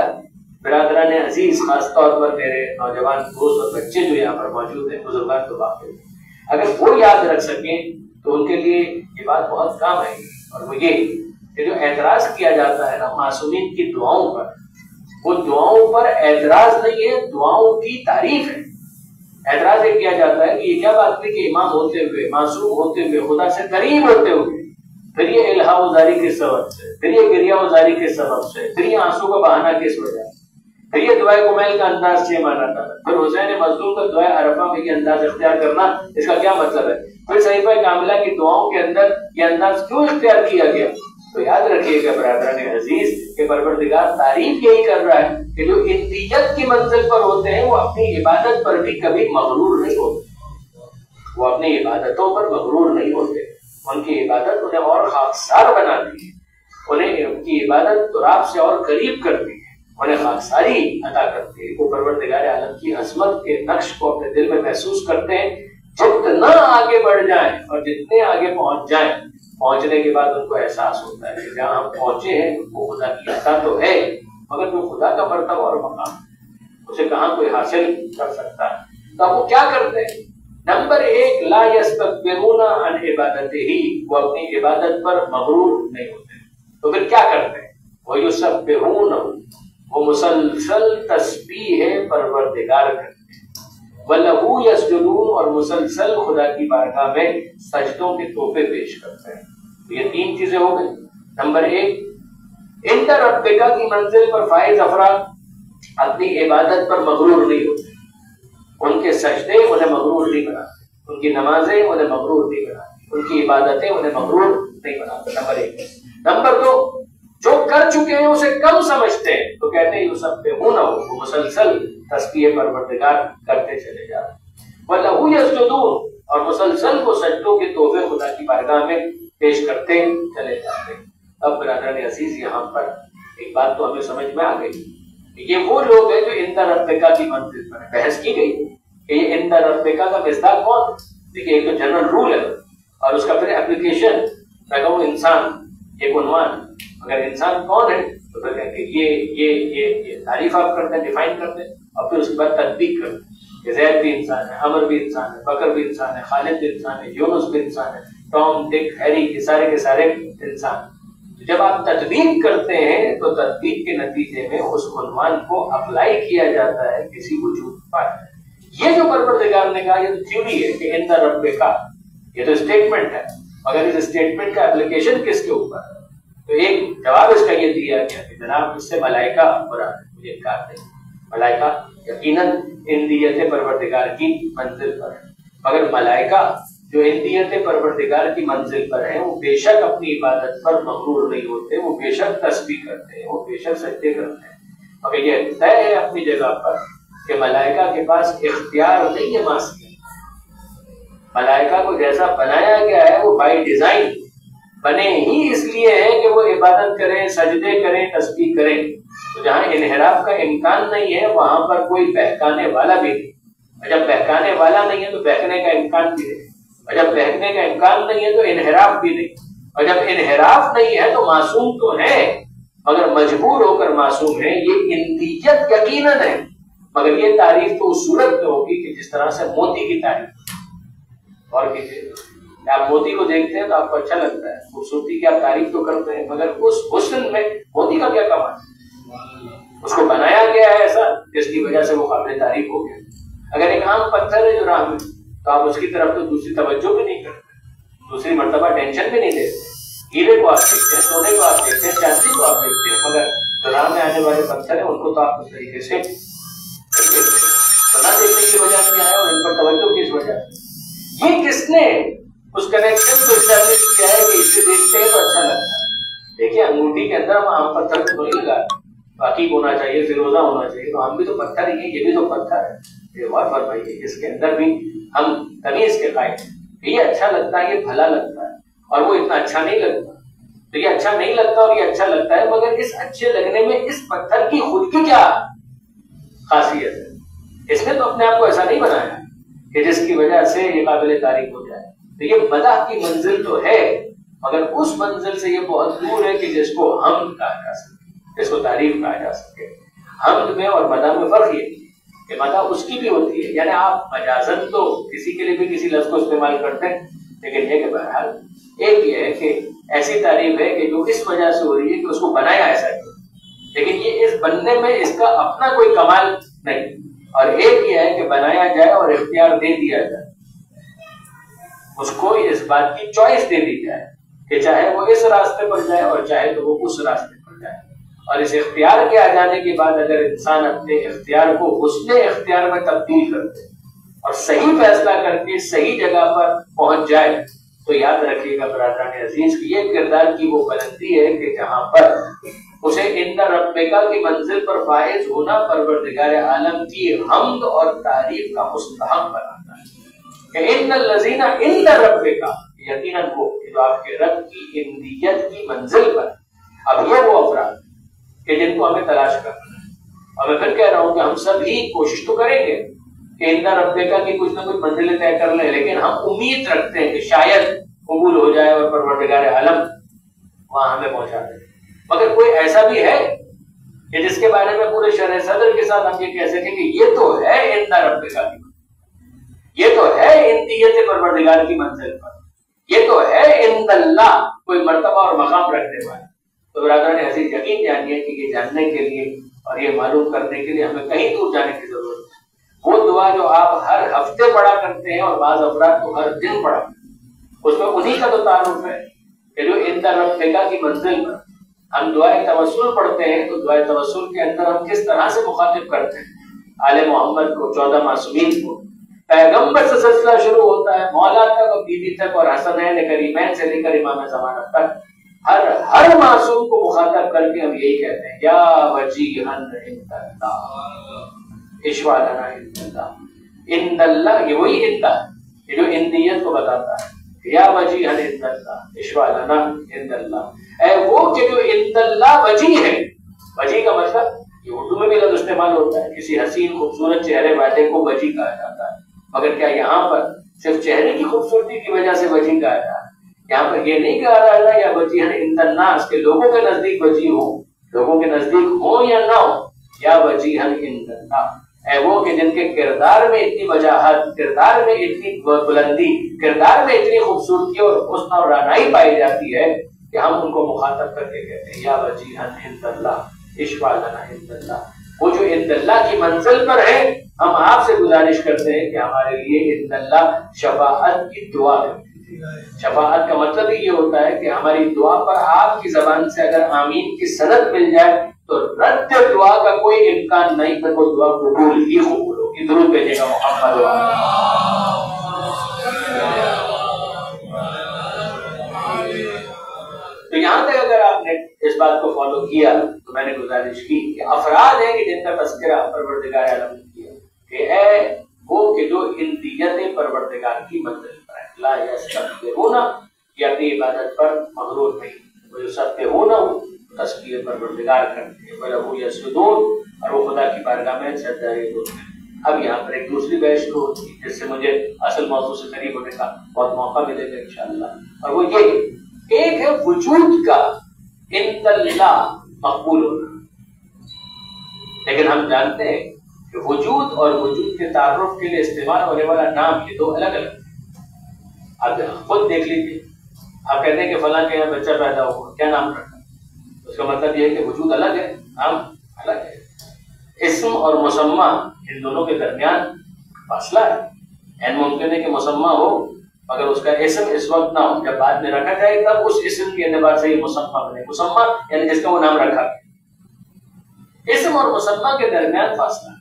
برادران عزیز، خاص طور پر میرے نوجوان دوست اور بچے جو یہاں پر موجود ہیں، بزرگان تو باقی ہیں، اگر وہ یاد رکھ سکیں تو ان کے لیے یہ بات بہت کام آئے گی. اور وہ یہ کہ جو اعتراض کیا جاتا ہے نا معصومین کی دعاؤں پر، وہ دعاؤں پر اعتراض نہیں ہے، دعاؤں کی تعریف ہے. اعتراض یہ کیا جاتا ہے کہ یہ کیا بات ہے کہ امام ہوتے ہوئے، معصوم ہوتے ہوئے، خدا سے قریب ہوتے ہوئے پھر یہ الہا وزاری کے سبب سے، پھر یہ گریہ وزاری کے سبب سے، پھر یہ آنسو کا بہانا کس وجہ سے، پھر یہ دعائے کمیل کا انداز سے مانا تھا، پھر حسین مظلوم کا دعائے عرفہ میں یہ انداز اختیار کرنا، اس کا کیا مطلب ہے؟ پھر صحیفہ کاملہ کی دعاؤں کے اندر یہ انداز کیوں اختیار کیا گیا؟ تو یاد رکھیے گا برادران عزیز کہ پروردگار تعریف یہی کر رہا ہے کہ جو اندیت کی منزل پر ہوتے ہیں وہ اپنی عبادت پر بھی کبھی مغرور نہیں ہوتے، وہ اپنی عبادتوں پر مغرور نہیں ہوتے. ان کی عبادت انہیں اور خاکسار بناتی ہے، انہیں ان کی عبادت تراب سے اور قریب کرتی ہے، انہیں خاکساری عطا کرتی ہے. وہ پروردگار عالم کی عظمت کے نقش کو اپنے دل میں محسوس کرتے ہیں. جتنا آگے بڑھ جائیں اور جتنے آگے پہنچ جائیں، پہنچنے کے بعد ان کو احساس ہوتا ہے کہ جہاں ہم پہنچے ہیں وہ خدا کی عطا تو ہے، مگر جو خدا کا مرتبہ اور مقام اسے کہاں کوئی حاصل کر سکتا ہے. تو وہ کیا کرتے ہیں؟ نمبر ایک، لا یستکبرون عن عبادتہ، وہ اپنی عبادت پر مغرور نہیں ہوتے. تو پھر کیا کرتے ہیں؟ وَيُسَبِّحُونَ، وہ مسلسل تسبیح پروردگار کرتے ہیں. وَلَهُ يَسْجُدُونَ، اور مسلسل خدا کی بارگاہ میں سجدوں کے تحفے پیش کرتے ہیں. تو یہ تین چیزیں ہو گئی. نمبر ایک، عند ربک کی منزل پر فائز افراد اپنی عبادت پر مغرور نہیں ہوتے، ان کے سجدے انہیں مغرور نہیں بناتے، ان کی نمازیں انہیں مغرور نہیں بناتی، ان کی عبادتیں انہیں مغرور نہیں بناتے. نمبر ایک. نمبر دو، جو کر چکے ہیں اسے کم سمجھتے ہیں تو کہتے ہیں یسبحون، وہ مسلسل تسبیح پروردگار کرتے چلے جاتے ہیں. وَلَهُ يَسْجُدُونَ، اور مسلسل وہ سجدوں کے تحفے خدا کی بارگاہ میں پیش کرتے چلے جاتے ہیں. اب برادران عزیز یہاں پر ایک بات تو ہمیں سمجھ میں آ گئی، یہ وہ لوگ ہیں جو عند ربک کی منزل پر بحث کی گئی کہ یہ عند ربک کا مصداق کون ہے. دیکھیے ایک تو جنرل رول ہے اور اس کا پھر اپلیکیشن، میں کہوں انسان ایک عنوان، اگر انسان کون ہے تو پھر کہیں کہ یہ تعریف آپ کرتے ہیں، ڈیفائن کرتے ہیں، اور پھر اس کے بعد تطبیق کرتے ہیں کہ زید بھی انسان ہے، عمر بھی انسان ہے، بکر بھی انسان ہے، خالد بھی انسان ہے، یونس بھی انسان ہے، ٹام، ڈک، ہیری، یہ سارے کے سارے انسان. جب آپ تطبیق کرتے ہیں تو تطبیق کے نتیجے میں اس عنوان کو اپلائی کیا جاتا ہے کسی وجود پر. یہ جو پروردگار نے کہا یہ تو تھیوری ہے کہ عند ربک، یہ تو اسٹیٹمنٹ ہے، مگر اس اسٹیٹمنٹ کا اپلیکیشن کس کے اوپر ہے؟ تو ایک جواب اس کا یہ دیا گیا کہ جناب اس سے ملائکہ مراد ہے. مجھے انکار نہیں، ملائکہ یقیناً اندیت پروردگار کی منزل پر ہے، مگر ملائکہ جو اندیت پروردگار کی منزل پر ہیں وہ بے شک اپنی عبادت پر مغرور نہیں ہوتے، وہ بے شک تسبیح کرتے ہیں، وہ بے شک سجدے کرتے ہیں، مگر یہ طے ہے اپنی جگہ پر کہ ملائکہ کے پاس اختیار نہیں ہے معصیت. ملائکہ کو جیسا بنایا گیا ہے وہ بائی ڈیزائن بنے ہی اس لیے ہے کہ وہ عبادت کریں، سجدے کریں، تسبیح کریں. تو جہاں انحراف کا امکان نہیں ہے وہاں پر کوئی بہکانے والا بھی نہیں. اور جب بہکانے والا نہیں ہے تو بہکنے کا امکان بھی نہیں. اور جب بہکنے کا امکان نہیں ہے تو انحراف بھی نہیں. اور جب انحراف نہیں ہے تو معصوم تو ہے مگر مجبور ہو کر معصوم ہے. یہ انتیت یقیناً ہے مگر یہ تعریف تو اس صورت میں ہوگی کہ جس طرح سے موتی کی تعریف. اور کیجیے آپ موتی کو دیکھتے ہیں تو آپ کو اچھا لگتا ہے، خوبصورتی کی آپ تعریف تو کرتے ہیں مگر اس حسن میں موتی کا کیا کمال ہے؟ اس کو بنایا گیا ہے ایسا جس کی وجہ سے وہ قابل تعریف ہو گیا. اگر ایک عام پتھر ہے جو راہ میں تو آپ اس کی طرف تو دوسری توجہ بھی نہیں کرتے، دوسری مرتبہ ٹینشن بھی نہیں دیتے. ہیرے کو آپ دیکھتے ہیں، سونے کو آپ دیکھتے ہیں، چاندی کو آپ دیکھتے ہیں مگر جو راہ میں آنے والے پتھر ہیں ان کو تو آپ اس طریقے سے بنا دیکھنے کی وجہ کیا ہے اور ان پر توجہ کس وجہ سے؟ یہ کس نے اس کنیکشن کو اسٹیبلش کیا ہے کہ اسے دیکھتے ہیں تو اچھا لگتا ہے. دیکھیے انگوٹھی کے اندر ہم عام پتھر کو نہیں لگا، باقی ہونا چاہیے، فیروزہ ہونا چاہیے، تو ہم بھی تو پتھر ہی ہیں، یہ بھی تو پتھر ہے. یہ بات فرمائیے اس کے اندر بھی ہم تمیز کے قائل ہیں. یہ اچھا لگتا ہے، یہ بھلا لگتا ہے اور وہ اتنا اچھا نہیں لگتا. تو یہ اچھا نہیں لگتا اور یہ اچھا لگتا ہے مگر اس اچھے لگنے میں اس پتھر کی خود کی کیا خاصیت ہے؟ اس نے تو اپنے آپ کو ایسا نہیں بنایا کہ جس کی وجہ سے یہ قابل تعریف ہو جائے. تو یہ مدح کی منزل تو ہے مگر اس منزل سے یہ بہت دور ہے کہ جس کو حمد کہا جا سکے، جس کو تعریف کہا جا سکے. حمد میں اور مدح میں فرق یہ کہ مدح اس کی بھی ہوتی ہے، یعنی آپ مجازن تو کسی کے لیے بھی کسی لفظ کو استعمال کرتے ہیں لیکن یہ کہ بہرحال ایک یہ ہے کہ ایسی تعریف ہے کہ جو اس وجہ سے ہو رہی ہے کہ اس کو بنایا ایسا ہے لیکن یہ اس بننے میں اس کا اپنا کوئی کمال نہیں. اور ایک یہ ہے کہ بنایا جائے اور اختیار دے دیا جائے، اس کو اس بات کی چوائس دے دی جائے کہ چاہے وہ اس راستے پر جائے اور چاہے تو وہ اس راستے پر جائے. اور اس اختیار کے آ جانے کے بعد اگر انسان اپنے اختیار کو حسن اختیار میں تبدیل کر دے اور صحیح فیصلہ کر کے صحیح جگہ پر پہنچ جائے تو یاد رکھیے گا برادران عزیز کی یہ کردار کی وہ بلندی ہے کہ جہاں پر اسے ان ربکا کی منزل پر فائز ہونا پروردگار عالم کی حمد اور تعریف کا مستحق بناتا ہے کہ ان الذین عند ربک، یقیناً وہ جو آپ کے رب کی اندیت کی منزل پر. اب یہ وہ افراد کہ جن کو ہمیں تلاش کرنا ہے. اور میں پھر کہہ رہا ہوں کہ ہم سب ہی کوشش تو کریں گے کہ ان ربک کی کچھ نہ کچھ منزلیں طے کر لیں لیکن ہم امید رکھتے ہیں کہ شاید قبول ہو جائے اور پروردگار عالم وہاں ہمیں پہنچا دے. مگر کوئی ایسا بھی ہے کہ جس کے بارے میں پورے شرح صدر کے ساتھ ہم یہ کہہ سکیں کہ یہ تو ہے ان ربکا کی، یہ تو ہے اندیت پروردگار کی منزل پر، یہ تو ہے ان اللہ کوئی مرتبہ اور مقام رکھنے والا. تو برادران عزیز یقین جانیے کہ یہ جاننے کے لیے اور یہ معلوم کرنے کے لیے ہمیں کہیں دور جانے کی ضرورت ہے. وہ دعا جو آپ ہر ہفتے پڑھا کرتے ہیں اور بعض افراد کو ہر دن پڑھا کرتے ہیں اس میں انہی کا تو تعارف ہے کہ جو ان ربکا کی منزل پر ہم دعائے توسل پڑھتے ہیں تو دعائے توسل کے اندر ہم کس طرح سے مخاطب کرتے ہیں آل محمد کو، 14 معصومین کو. پیغمبر سے سلسلہ شروع ہوتا ہے مولا تک اور بیوی تک اور حسنین کریمین سے لے کر امام زمانہ تک ہر معصوم کو مخاطب کر کے ہم یہی کہتے ہیں یا وجیہن عند اللہ اشفع لنا عند اللہ. عند اللہ یہ وہی عند ہے جو اندیت کو بتاتا ہے. یا وجیہن عند اللہ اشفع لنا عند اللہ، اے وہ کہ جو عند اللہ وجی ہے. وجی کا مطلب یہ اردو میں بھی لفظ استعمال ہوتا ہے، کسی حسین خوبصورت چہرے والے کو وجی کہا جاتا ہے. مگر کیا یہاں پر صرف چہرے کی خوبصورتی کی وجہ سے وجی کہا جاتا ہے؟ یہاں پر یہ نہیں کہا جاتا یا وجیہن عند الناس کہ لوگوں کے نزدیک وجی ہو، لوگوں کے نزدیک ہو یا نہ ہو. یا وجیہن عند اللہ، اے وہ کہ جن کے کردار میں اتنی وجاہت، کردار میں اتنی بلندی، کردار میں اتنی خوبصورتی اور حسن اور رعنائی پائی جاتی ہے کہ ہم ان کو مخاطب کر کے کہتے ہیں یا وجیہن عند اللہ اشفع لنا عند اللہ. وہ جو عند اللہ کی منزل پر ہے ہم آپ سے گزارش کرتے ہیں کہ ہمارے لیے عند اللہ شفاعت کی دعا کریں. شفاعت کا مطلب ہی یہ ہوتا ہے کہ ہماری دعا پر آپ کی زبان سے اگر آمین کی سند مل جائے تو رد دعا کا کوئی امکان نہیں تھا، وہ دعا قبول ہی قبول ہوگی. درود بھیجے گا محمد. تو یہاں تک اگر آپ نے اس بات کو فالو کیا تو تو میں نے گزارش کی کہ افراد ہیں کہ جن کا تذکرہ پروردگار عالم نے کیا کہ اے وہ کہ جو اندیت پروردگار کی منزل پر ہے، لا یستکبرون، یہ اپنی عبادت پر مغرور نہیں، ویسبحون، تسبیح پروردگار کرتے ہیں، وَلَهُ یسجدون، اور وہ خدا کی بارگاہ میں سجدہ ہوتے ہیں۔ اب یہاں پر ایک دوسری بحث شروع ہوتی ہے جس سے مجھے اصل موضوع سے قریب ہونے کا بہت موقع ملے گا انشاءاللہ، اور وہ یہ ایک ہے وجود کا عند اللہ مقبول ہونا، لیکن ہم جانتے ہیں کہ وجود اور وجود کے تعارف کے لیے استعمال ہونے والا نام یہ دو الگ الگ۔ آپ خود دیکھ لیجیے، آپ کہتے ہیں کہ فلاں کے یہاں بچہ پیدا ہوا، کیا نام رکھا؟ اس کا مطلب یہ ہے کہ وجود الگ ہے، نام الگ ہے۔ اسم اور مسمى ان دونوں کے درمیان فاصلہ ہے، این ممکن ہے کہ مسمى ہو مگر اس کا اسم اس وقت نہ ہو، جب بعد میں رکھا جائے تب اس اسم کے اعتبار سے یہ مسمى بنے۔ مسمى یعنی جس کا وہ نام رکھا گیا، اسم اور مسمى کے درمیان فاصلہ ہے۔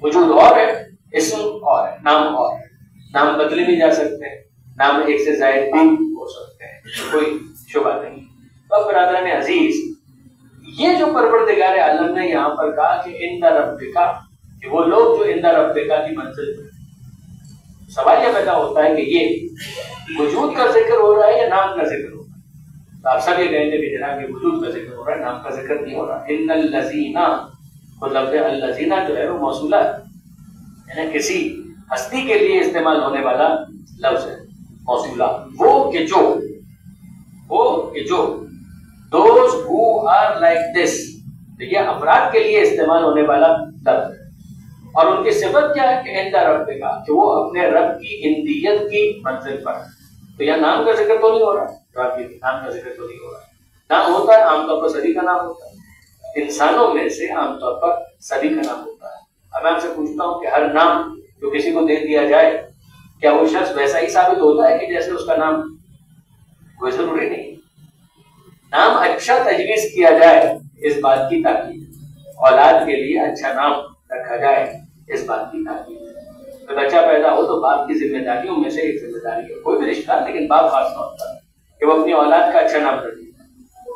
وجود اور ہے، اسم اور ہے، نام اور ہے، نام بدلے بھی جا سکتے ہیں، نام ایک سے زائد بھی ہو سکتے ہیں، کوئی شبہ نہیں۔ تو برادران عزیز، یہ جو پروردگار عالم نے یہاں پر کہا کہ عند ربک، کہ وہ لوگ جو عند ربک کی منزل پر، سوال یہ پیدا ہوتا ہے کہ یہ وجود کا ذکر ہو رہا ہے یا نام کا ذکر ہو رہا ہے؟ تو آپ سب یہ کہیں گے کہ جناب یہ وجود کا ذکر ہو رہا ہے، نام کا ذکر نہیں ہو رہا۔ ان الذین، لفظ الذین جو ہے وہ موصولہ ہے، یعنی کسی ہستی کے لیے استعمال ہونے والا لفظ ہے، موصولہ۔ وہ کہ جو، وہ کہ جو، those who are like this، یہ افراد کے لیے استعمال ہونے والا لفظ ہے، اور ان کی صفت کیا ہے کہ عند ربک، کہ وہ اپنے رب کی اندیت کی منزل پر ہے۔ تو یہ نام کا ذکر تو نہیں ہو رہا، رب کی نام کا ذکر تو نہیں ہو رہا۔ نام ہوتا ہے عام طور پر سبھی کا نام ہوتا ہے، انسانوں میں سے عام طور پر سبھی کا نام ہوتا ہے۔ اب میں آپ سے پوچھتا ہوں کہ ہر نام جو کسی کو دے دیا جائے کیا وہ شخص ویسا ہی ثابت ہوتا ہے کہ جیسے اس کا نام؟ کوئی ضروری نہیں۔ نام اچھا تجویز کیا جائے اس بات کی تاکید، اولاد کے لیے اچھا نام رکھا جائے اس بات کی تاکید۔ تو بچہ پیدا ہو تو باپ کی ذمہ داریوں میں سے ایک ذمہ داری ہے، کوئی بھی رشتہ لیکن باپ خاص طور پر، کہ وہ اپنی اولاد کا اچھا نام رکھے۔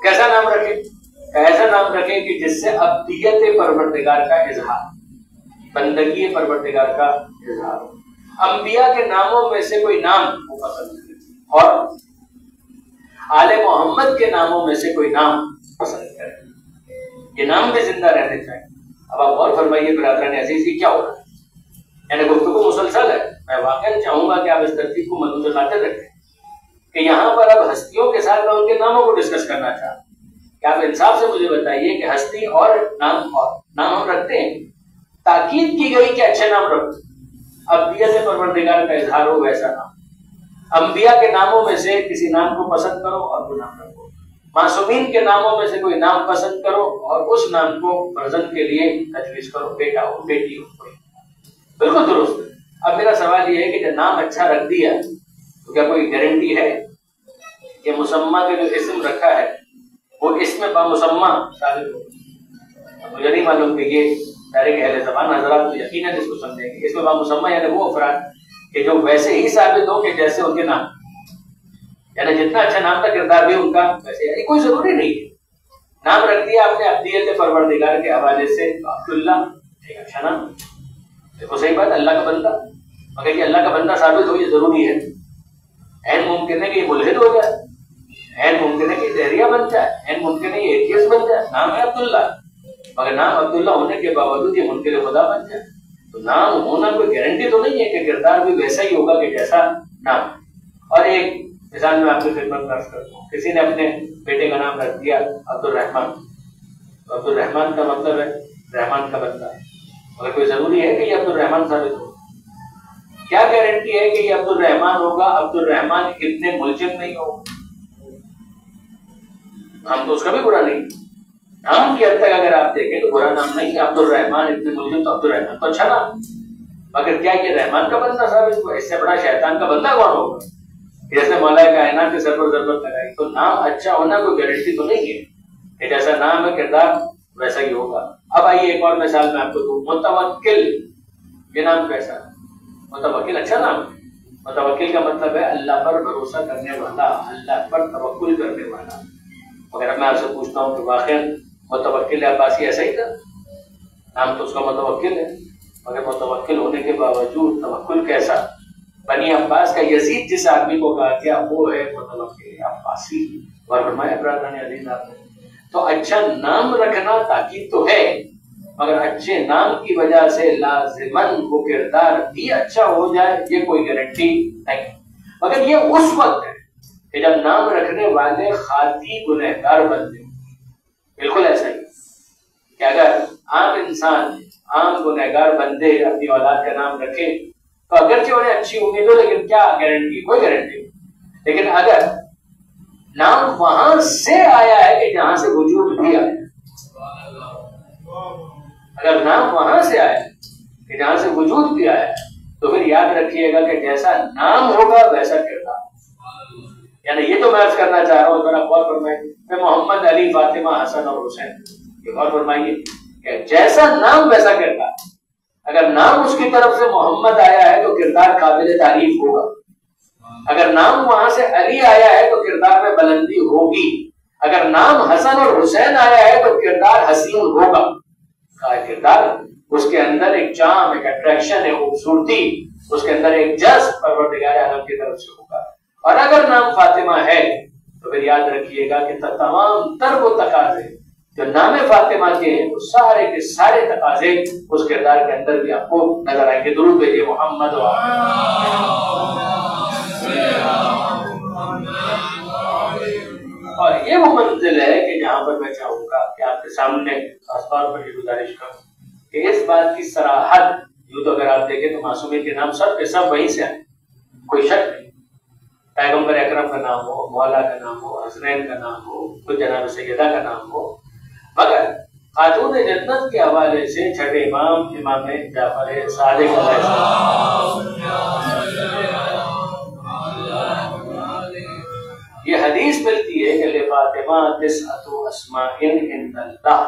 کیسا نام رکھے؟ ایسا نام رکھے کہ جس سے ابدیت پروردگار کا اظہار، بندگی پروردگار کا اظہار ہو۔ انبیاء کے ناموں میں سے کوئی نام وہ پسند کرے، اور آل محمد کے ناموں میں سے کوئی نام پسند کرے، یہ نام بھی زندہ رہنے چاہیے۔ اب آپ غور فرمائیے برادران عزیز، یہ کیا ہو رہا ہے؟ یعنی گفتگو مسلسل ہے، میں واقعا چاہوں گا کہ آپ اس ترتیب کو ملحوظ خاطر رکھیں کہ یہاں پر اب ہستیوں کے ساتھ میں ان کے ناموں کو ڈسکس کرنا چاہتا ہوں کہ آپ انصاف سے مجھے بتائیے کہ ہستی اور نام ہم رکھتے ہیں، تاکید کی گئی کہ اچھے نام رکھو، ابدیت پروردگار کا اظہار ہو ویسا نام۔ انبیاء کے ناموں میں سے کسی نام کو پسند کرو اور وہ نام رکھو، معصومین کے ناموں میں سے کوئی نام پسند کرو اور اس نام کو فرزند کے لیے تجویز کرو، بیٹا ہو بیٹی ہو کوئی، بالکل درست ہے۔ اب میرا سوال یہ ہے کہ جب نام اچھا رکھ دیا تو کیا کوئی گارنٹی ہے کہ مسمى کا جو اسم رکھا ہے وہ اسم بامسمى ثابت ہو؟ مجھے نہیں معلوم کہ یہ ڈائریکٹ اہل زبان حضرات تو یقیناً اس کو سمجھیں گے۔ اسم بامسمى یعنی وہ افراد کہ جو ویسے ہی ثابت ہو کہ جیسے ان کے نام، یعنی جتنا اچھا نام تھا کردار بھی ان کا ویسے، یعنی کوئی ضروری نہیں ہے۔ نام رکھ دیا آپ نے ابدیت پروردگار کے حوالے سے، عبداللہ ایک اچھا نام، دیکھو صحیح بات، اللہ کا بندہ، مگر یہ اللہ کا بندہ ثابت ہو یہ ضروری ہے؟ عین ممکن ہے کہ یہ ملحد ہو جائے، عین ممکن ہے کہ دہریہ بن جائے، عین ممکن ہے یہ ایتھیسٹ بن جائے، نام ہے عبداللہ، مگر نام عبداللہ ہونے کے باوجود یہ منکر خدا بن جائے۔ تو نام ہونا کوئی گارنٹی تو نہیں ہے کہ کردار بھی ویسا ہی ہوگا کہ جیسا نام۔ اور ایک مثال میں آپ کی خدمت میں عرض کرتا ہوں، کسی نے اپنے بیٹے کا نام رکھ دیا عبد الرحمن، تو عبد الرحمن کا مطلب ہے رحمان کا بندہ، مگر کوئی ضروری ہے کہ یہ عبد الرحمن ثابت ہو؟ کیا گارنٹی ہے کہ یہ عبد الرحمن ہوگا؟ عبد الرحمن ابن ملجم نہیں ہوگا؟ نام تو اس کا بھی برا نہیں، نام کی حد تک اگر آپ دیکھیں تو برا نام نہیں ہے، عبد الرحمن ابن ملجم، تو عبد الرحمن تو اچھا نام، مگر کیا یہ رحمان کا بندہ ثابت ہوا؟ اس سے بڑا شیطان کا بندہ کون ہوگا جیسے مولا کائنات کے سر پر ضرورت لگائی؟ تو نام اچھا ہونا کوئی گارنٹی تو نہیں ہے کہ جیسا نام ہے کردار ویسا ہی ہوگا۔ اب آئیے ایک اور مثال میں آپ کو دوں، متوکل، یہ نام کیسا ہے؟ متوکل اچھا نام ہے، متوکل کا مطلب ہے اللہ پر بھروسہ کرنے والا، اللہ پر توکل کرنے والا۔ مگر میں آپ سے پوچھتا ہوں کہ واقعا متوکل عباسی ایسا ہی تھا، نام تو اس کا متوکل ہے، مگر متوکل ہونے کے باوجود توکل کیسا؟ بنی عباس کا یزید جس آدمی کو کہا گیا وہ ہے متوکل عباسی۔ اور فرمایا برادران عزیز آپ نے تو اچھا نام رکھنا تاکید تو ہے، مگر اچھے نام کی وجہ سے لازماً وہ کردار بھی اچھا ہو جائے یہ کوئی گارنٹی نہیں، مگر یہ اس وقت ہے کہ جب نام رکھنے والے خاطی گنہگار بنتے، بالکل ایسا ہی کہ اگر عام انسان عام گنہگار بندے اپنی اولاد کا نام رکھے تو اگرچہ انہیں اچھی امید ہو لیکن کیا گارنٹی؟ کوئی گارنٹی نہیں۔ لیکن اگر نام وہاں سے آیا ہے کہ جہاں سے وجود بھی آیا، اگر نام وہاں سے آیا کہ جہاں سے وجود بھی آیا تو پھر یاد رکھیے گا کہ جیسا نام ہوگا ویسا کردار۔ یعنی یہ تو میں عرض کرنا چاہ رہا ہوں، ذرا غور فرمائیے، میں محمد علی فاطمہ حسن اور حسین، یہ غور فرمائیے کہ جیسا نام ویسا کردار۔ اگر نام اس کی طرف سے محمد آیا ہے تو کردار قابل تعریف ہوگا، اگر نام وہاں سے علی آیا ہے تو کردار میں بلندی ہوگی، اگر نام حسن اور حسین آیا ہے تو کردار حسین ہوگا۔ کردار اس کے اندر ایک چام، ایک اٹریکشن، ایک خوبصورتی، اس کے اندر ایک جذب پروردگار عالم کی طرف سے ہوگا۔ اور اگر نام فاطمہ ہے تو پھر یاد رکھیے گا کہ تمام تر وہ تقاضے جو نام فاطمہ کے ہیں وہ سارے کے سارے تقاضے اس کردار کے اندر بھی آپ کو نظر آئیں گے۔ درود بھیجیے محمد و اور یہ وہ منزل ہے کہ جہاں پر میں چاہوں گا کہ آپ کے سامنے خاص طور پر یہ گزارش کروں کہ اس بات کی صراحت، یوں تو اگر آپ دیکھیں تو معصومین کے نام سب کے سب وہیں سے آئے، کوئی شک نہیں، پیغمبر اکرم کا نام ہو، مولا کا نام ہو، حسنین کا نام ہو، کوئی جناب سیدہ کا نام ہو، مگر خاتون جنت کے حوالے سے چھٹے امام امام جعفر صادق علیہ السلام، یہ حدیث ملتی ہے کہ لفاطمہ تسعۃ اسماء عند اللہ،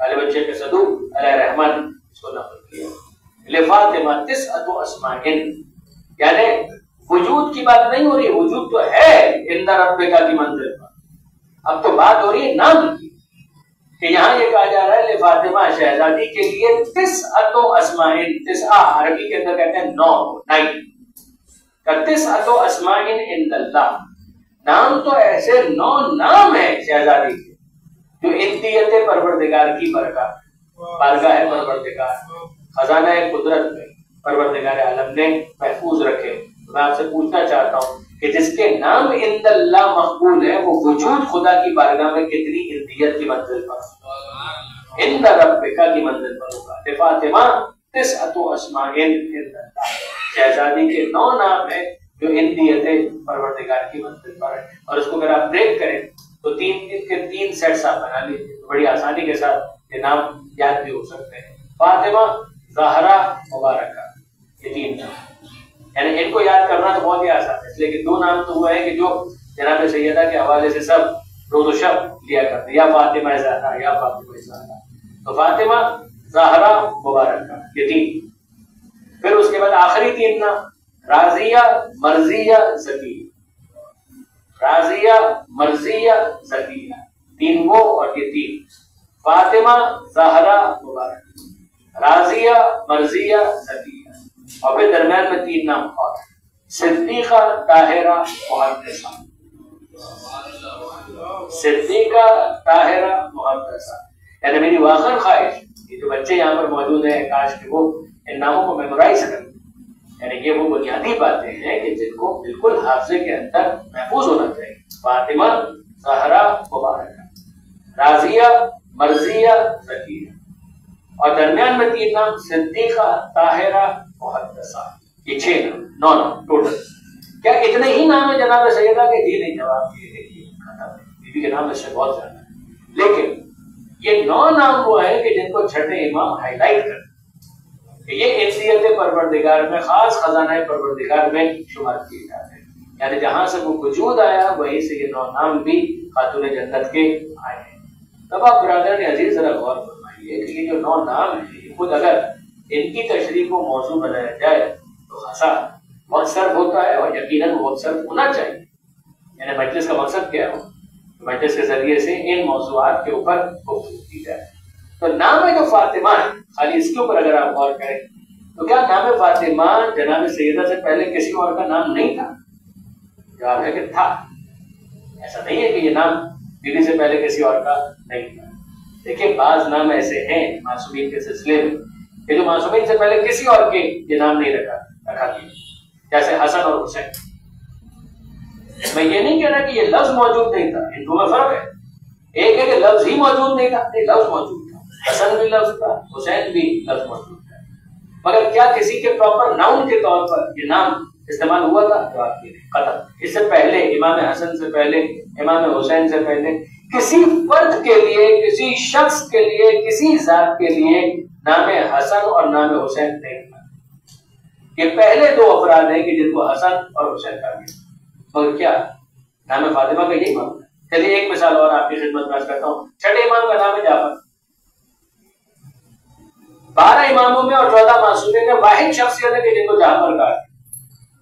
پہلے بچے کے صدو علیہ رحمن اس کو نقل کیا، لفاطمہ تسعۃ اسماء، یعنی وجود کی بات نہیں ہو رہی، وجود تو ہے عند ربک کی منزل پر، اب تو بات ہو رہی ہے نام کی، کہ یہاں یہ کہا جا رہا ہے لفاطمہ شہزادی کے لیے تسعۃ اسماء، تسعہ عربی کے اندر کہتے ہیں 9، تسعۃ اسماء عند اللہ، نام تو ایسے 9 نام ہیں شہزادی کے جو انتیت پروردگار کی بارگاہ ہے پروردگار، خزانہ قدرت میں پروردگار عالم نے محفوظ رکھے۔ میں آپ سے پوچھنا چاہتا ہوں کہ جس کے نام عند اللہ مقبول ہے وہ وجود خدا کی بارگاہ میں کتنی انتیت کی منزل پر، عند ربک کی منزل پر ہوگا۔ لفاطمہ تسعۃ اسماء عند اللہ، شہزادی کے 9 نام ہیں جو انتیت پروردگار کی منزل پر ہے، اور اس کو اگر آپ بریک کریں تو تین سیٹس آپ بنا لیجیے، بڑی آسانی کے ساتھ یہ نام یاد بھی ہو سکتے ہیں۔ فاطمہ، زہرا، مبارکہ، یہ 3 نام، یعنی ان کو یاد کرنا تو بہت ہی آسان ہے، اس لیے کہ 2 نام تو وہ ہیں کہ جو جناب سیدہ کے حوالے سے سب روز و شب لیا کرتے، یا فاطمہ زہرا یا فاطمہ زہرا، تو فاطمہ، زہرا، مبارکہ، یہ 3۔ پھر اس کے بعد آخری 3 نام راضیہ، مرضیہ، زکیہ، راضیہ، مرضیہ، زکیہ، 3 وہ اور یہ 3، فاطمہ، زہرا، مبارکہ، راضیہ، مرضیہ، زکیہ، اور پھر درمیان میں 3 نام اور، صدیقہ، طاہرہ، محدثہ، صدیقہ، طاہرہ، محدثہ۔ یعنی میری واقعی خواہش یہ جو بچے یہاں پر موجود ہیں کاش کہ وہ ان ناموں کو میمورائز کریں، یعنی یہ وہ بنیادی باتیں ہیں کہ جن کو بالکل حافظے کے اندر محفوظ ہونا چاہیے۔ فاطمہ، زہرا، مبارکہ، راضیہ، مرضیہ، زکیہ، اور درمیان میں 3 نام صدیقہ، طاہرہ، محدثہ، یہ 6 نام، 9 نام ٹوٹل۔ کیا اتنے ہی نام ہیں جناب سیدہ کے؟ جی نہیں، جواب یہ ہے کہ بیوی کے نام اس سے بہت زیادہ ہے، لیکن یہ 9 نام وہ ہیں کہ جن کو چھٹے امام ہائی لائٹ کرتے کہ یہ انسیت پروردگار میں، خاص خزانہ پروردگار میں شمار کیے جاتے ہیں، یعنی جہاں سے وہ وجود آیا وہیں سے یہ 9 نام بھی خاتون جنت کے آئے ہیں۔ تب آپ برادران عزیز ذرا غور فرمائیے کہ یہ جو 9 نام ہیں خود اگر ان کی تشریح کو موضوع بنایا جائے تو خاصا وقت صرف ہوتا ہے، اور یقیناً وقت صرف ہونا چاہیے، یعنی مجلس کا مقصد کیا ہو، مجلس کے ذریعے سے ان موضوعات کے اوپر گفتگو تو نام ہے جو فاطمہ ہے، خالی اس کے اوپر اگر آپ غور کریں تو کیا نام فاطمہ جناب سیدہ سے پہلے کسی اور کا نام نہیں تھا؟ جواب ہے کہ تھا. ایسا نہیں ہے کہ یہ نام بیوی سے پہلے کسی اور کا نہیں تھا. دیکھیں بعض نام ایسے ہیں معصومین کے سلسلے میں کہ جو معصومین سے پہلے کسی اور کے یہ نام نہیں رکھا گیا، جیسے حسن اور حسین. میں یہ نہیں کہہ رہا کہ یہ لفظ موجود نہیں تھا، ان دو میں فرق ہے. ایک ہے کہ لفظ ہی موجود نہیں تھا، ایک لفظ موجود تھا، حسن بھی لفظ تھا، حسین بھی لفظ موجود تھا، مگر کیا کسی کے پراپر ناؤن کے طور پر یہ نام استعمال ہوا تھا؟ جواب یہ ختم. اس سے پہلے امام حسن سے پہلے امام حسین سے پہلے کسی فرد کے لیے، کسی شخص کے لیے، کسی ذات کے لیے نام حسن اور نام حسین نہیں تھا. یہ پہلے دو افراد ہیں کہ جن کو حسن اور حسین کہا گیا. مگر کیا نام فاطمہ کا یہی معاملہ ہے؟ چلیے ایک مثال اور آپ کی خدمت میں کرتا ہوں. چھٹے امام کا نام ہے جعفر. 12 اماموں میں اور 14 معصومین میں واحد شخصیت ہے کہ جن کو جعفر کہا.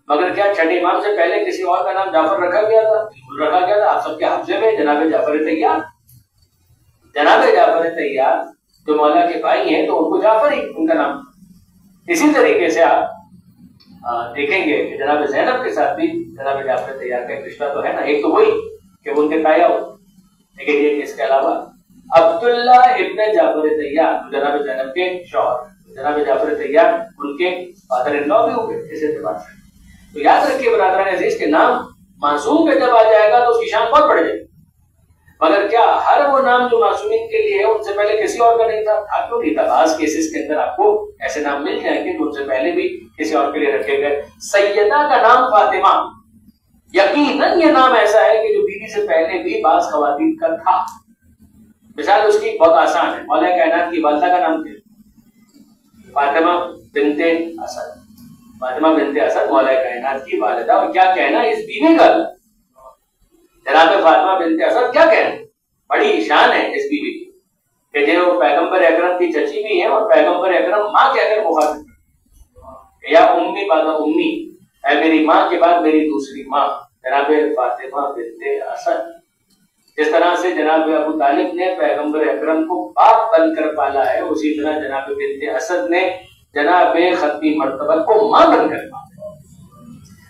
مگر کیا چھٹے امام سے پہلے کسی اور کا نام جعفر رکھا گیا تھا؟ بالکل رکھا گیا تھا. آپ سب کے حافظے میں جناب جعفر طیار. جناب جعفر طیار جو مولا کے بھائی ہیں تو ان کو جعفر ہی ان کا نام. اسی طریقے سے آپ دیکھیں گے کہ جناب زینب کے ساتھ بھی جناب جعفر طیار کا ایک رشتہ تو ہے نا. ایک تو وہی کہ ان کے تایا ہو، لیکن یہ اس کے علاوہ عبداللہ ابن جعفر طیار جناب زینب کے شوہر، جناب جعفر طیار ان کے فادر ان لا بھی ہو گئے اس اعتبار سے. تو یاد رکھیے برادران عزیز کے نام معصوم پہ جب آ جائے گا تو اس کی شان بہت بڑھ جائے گی. مگر کیا ہر وہ نام جو معصومین کے لیے ہے ان سے پہلے کسی اور کا نہیں تھا؟ کیوں نہیں تھا؟ بعض کیسز کے اندر آپ کو ایسے نام مل جائیں گے جو ان سے پہلے بھی کسی اور کے لیے رکھے گئے. سیدہ کا نام فاطمہ یقیناً یہ نام ایسا ہے کہ جو بیوی سے پہلے بھی بعض خواتین کا تھا. مثال اس کی بہت آسان ہے. مولا کائنات کی والدہ کا نام کیا؟ فاطمہ بنت اسد. فاطمہ بنت اسد مولا کائنات کی والدہ. اور کیا کہنا اس بیوی کا، جناب فاطمہ بنت اسد کیا کہنا، بڑی شان ہے اس بیوی کی کہ جو پیغمبر اکرم کی چچی بھی ہے اور پیغمبر اکرم ماں کہہ کر مخاطب ہے. یا امی بعد امی، اے میری ماں کے بعد میری دوسری ماں جناب فاطمہ بنت اسد. جس طرح سے جناب ابو طالب نے پیغمبر اکرم کو باپ بن کر پالا ہے، اسی طرح جناب بنت اسد نے جناب ختمی مرتبہ کو ماں بن کر پالا.